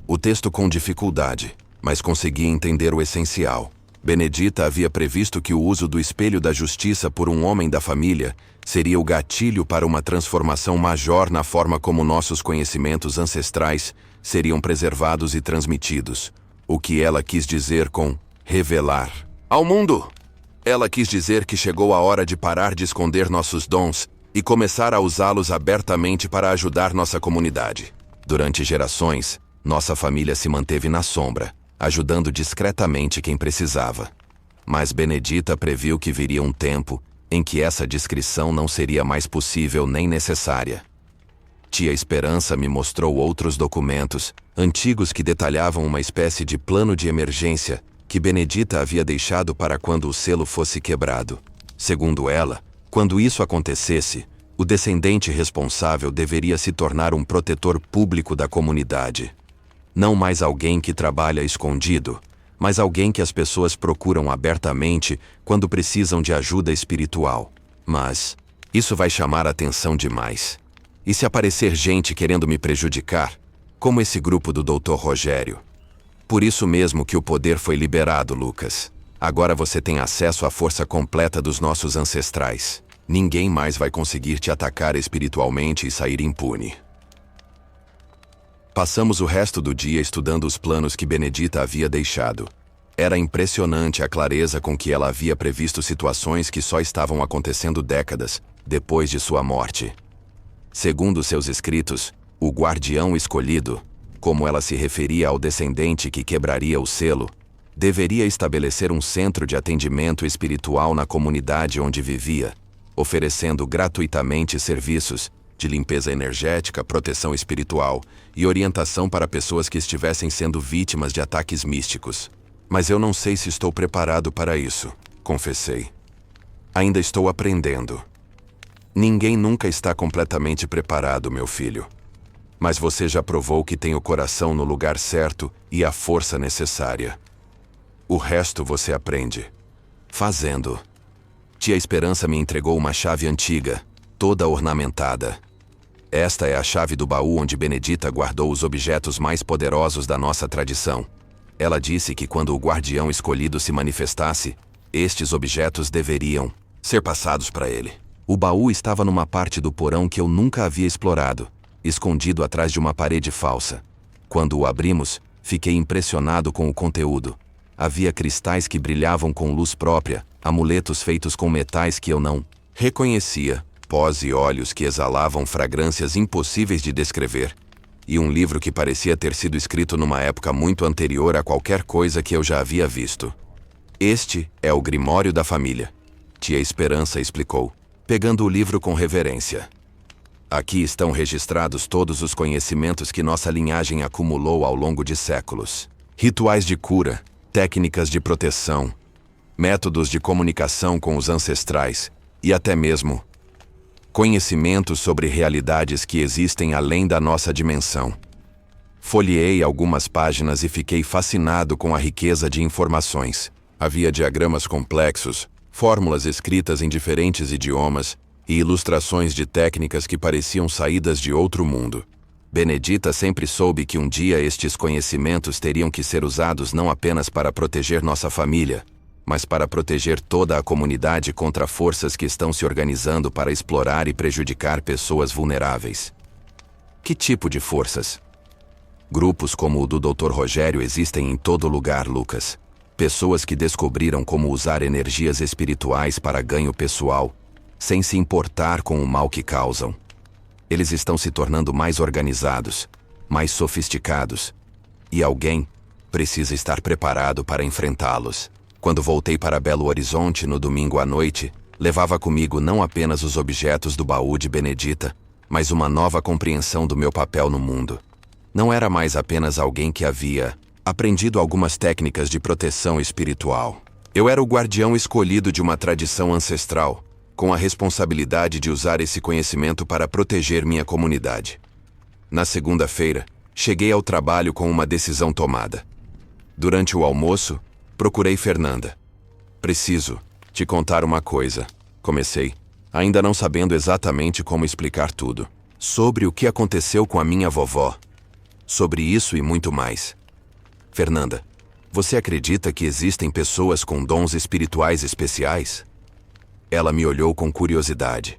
o texto com dificuldade, mas consegui entender o essencial. Benedita havia previsto que o uso do espelho da justiça por um homem da família seria o gatilho para uma transformação major na forma como nossos conhecimentos ancestrais seriam preservados e transmitidos. O que ela quis dizer com revelar ao mundo? Ela quis dizer que chegou a hora de parar de esconder nossos dons e começar a usá-los abertamente para ajudar nossa comunidade. Durante gerações, nossa família se manteve na sombra, ajudando discretamente quem precisava. Mas Benedita previu que viria um tempo em que essa discrição não seria mais possível nem necessária. Tia Esperança me mostrou outros documentos, antigos que detalhavam uma espécie de plano de emergência que Benedita havia deixado para quando o selo fosse quebrado. Segundo ela, quando isso acontecesse, o descendente responsável deveria se tornar um protetor público da comunidade. Não mais alguém que trabalha escondido, mas alguém que as pessoas procuram abertamente quando precisam de ajuda espiritual. Mas isso vai chamar a atenção demais. E se aparecer gente querendo me prejudicar, como esse grupo do Dr. Rogério? Por isso mesmo que o poder foi liberado, Lucas. Agora você tem acesso à força completa dos nossos ancestrais. Ninguém mais vai conseguir te atacar espiritualmente e sair impune. Passamos o resto do dia estudando os planos que Benedita havia deixado. Era impressionante a clareza com que ela havia previsto situações que só estavam acontecendo décadas depois de sua morte. Segundo seus escritos, o guardião escolhido, como ela se referia ao descendente que quebraria o selo, deveria estabelecer um centro de atendimento espiritual na comunidade onde vivia, oferecendo gratuitamente serviços de limpeza energética, proteção espiritual e orientação para pessoas que estivessem sendo vítimas de ataques místicos. Mas eu não sei se estou preparado para isso, confessei. Ainda estou aprendendo. Ninguém nunca está completamente preparado, meu filho. Mas você já provou que tem o coração no lugar certo e a força necessária. O resto você aprende fazendo. Tia Esperança me entregou uma chave antiga, toda ornamentada. Esta é a chave do baú onde Benedita guardou os objetos mais poderosos da nossa tradição. Ela disse que quando o guardião escolhido se manifestasse, Estes objetos deveriam ser passados para ele. O baú estava numa parte do porão que eu nunca havia explorado, escondido atrás de uma parede falsa. Quando o abrimos, fiquei impressionado com o conteúdo. Havia cristais que brilhavam com luz própria, amuletos feitos com metais que eu não reconhecia, pós e óleos que exalavam fragrâncias impossíveis de descrever, e um livro que parecia ter sido escrito numa época muito anterior a qualquer coisa que eu já havia visto. Este é o Grimório da família, tia Esperança explicou, pegando o livro com reverência. Aqui estão registrados todos os conhecimentos que nossa linhagem acumulou ao longo de séculos. Rituais de cura, técnicas de proteção, métodos de comunicação com os ancestrais e até mesmo conhecimentos sobre realidades que existem além da nossa dimensão. Folheei algumas páginas e fiquei fascinado com a riqueza de informações. Havia diagramas complexos, fórmulas escritas em diferentes idiomas e ilustrações de técnicas que pareciam saídas de outro mundo. Benedita sempre soube que um dia estes conhecimentos teriam que ser usados não apenas para proteger nossa família, mas para proteger toda a comunidade contra forças que estão se organizando para explorar e prejudicar pessoas vulneráveis. Que tipo de forças? Grupos como o do Dr. Rogério existem em todo lugar, Lucas. Pessoas que descobriram como usar energias espirituais para ganho pessoal, sem se importar com o mal que causam. Eles estão se tornando mais organizados, mais sofisticados, e alguém precisa estar preparado para enfrentá-los. Quando voltei para Belo Horizonte no domingo à noite, levava comigo não apenas os objetos do baú de Benedita, mas uma nova compreensão do meu papel no mundo. Não era mais apenas alguém que havia aprendido algumas técnicas de proteção espiritual. Eu era o guardião escolhido de uma tradição ancestral, com a responsabilidade de usar esse conhecimento para proteger minha comunidade. Na segunda-feira, cheguei ao trabalho com uma decisão tomada. Durante o almoço, procurei Fernanda. Preciso te contar uma coisa, comecei, ainda não sabendo exatamente como explicar tudo. Sobre o que aconteceu com a minha vovó. Sobre isso e muito mais. Fernanda, você acredita que existem pessoas com dons espirituais especiais? Ela me olhou com curiosidade.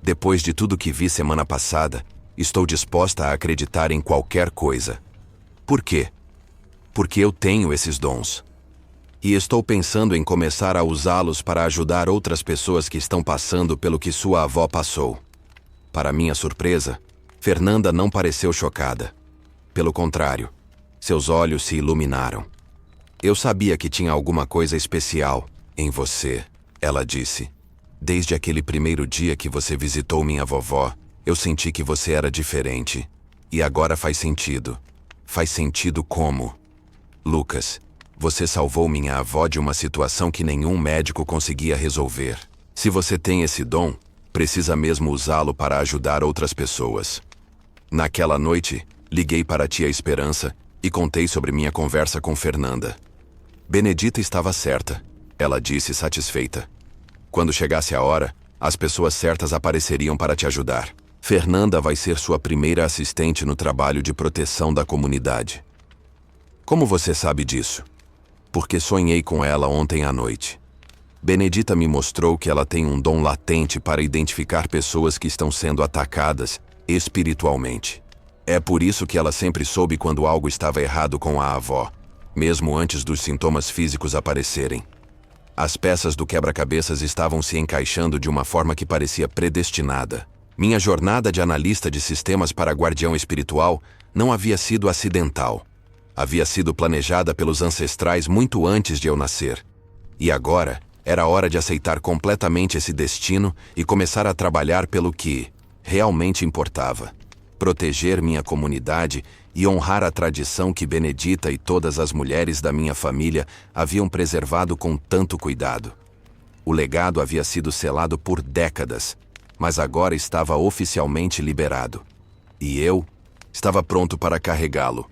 Depois de tudo que vi semana passada, estou disposta a acreditar em qualquer coisa. Por quê? Porque eu tenho esses dons. E estou pensando em começar a usá-los para ajudar outras pessoas que estão passando pelo que sua avó passou. Para minha surpresa, Fernanda não pareceu chocada. Pelo contrário, seus olhos se iluminaram. Eu sabia que tinha alguma coisa especial em você, ela disse. Desde aquele primeiro dia que você visitou minha vovó, eu senti que você era diferente. E agora faz sentido. Faz sentido como? Lucas, você salvou minha avó de uma situação que nenhum médico conseguia resolver. Se você tem esse dom, precisa mesmo usá-lo para ajudar outras pessoas. Naquela noite, liguei para a tia Esperança e contei sobre minha conversa com Fernanda. Benedita estava certa, ela disse satisfeita. Quando chegasse a hora, as pessoas certas apareceriam para te ajudar. Fernanda vai ser sua primeira assistente no trabalho de proteção da comunidade. Como você sabe disso? Porque sonhei com ela ontem à noite. Benedita me mostrou que ela tem um dom latente para identificar pessoas que estão sendo atacadas espiritualmente. É por isso que ela sempre soube quando algo estava errado com a avó, mesmo antes dos sintomas físicos aparecerem. As peças do quebra-cabeças estavam se encaixando de uma forma que parecia predestinada. Minha jornada de analista de sistemas para guardião espiritual não havia sido acidental. Havia sido planejada pelos ancestrais muito antes de eu nascer. E agora, era hora de aceitar completamente esse destino e começar a trabalhar pelo que realmente importava. Proteger minha comunidade e honrar a tradição que Benedita e todas as mulheres da minha família haviam preservado com tanto cuidado. O legado havia sido selado por décadas, mas agora estava oficialmente liberado. E eu estava pronto para carregá-lo.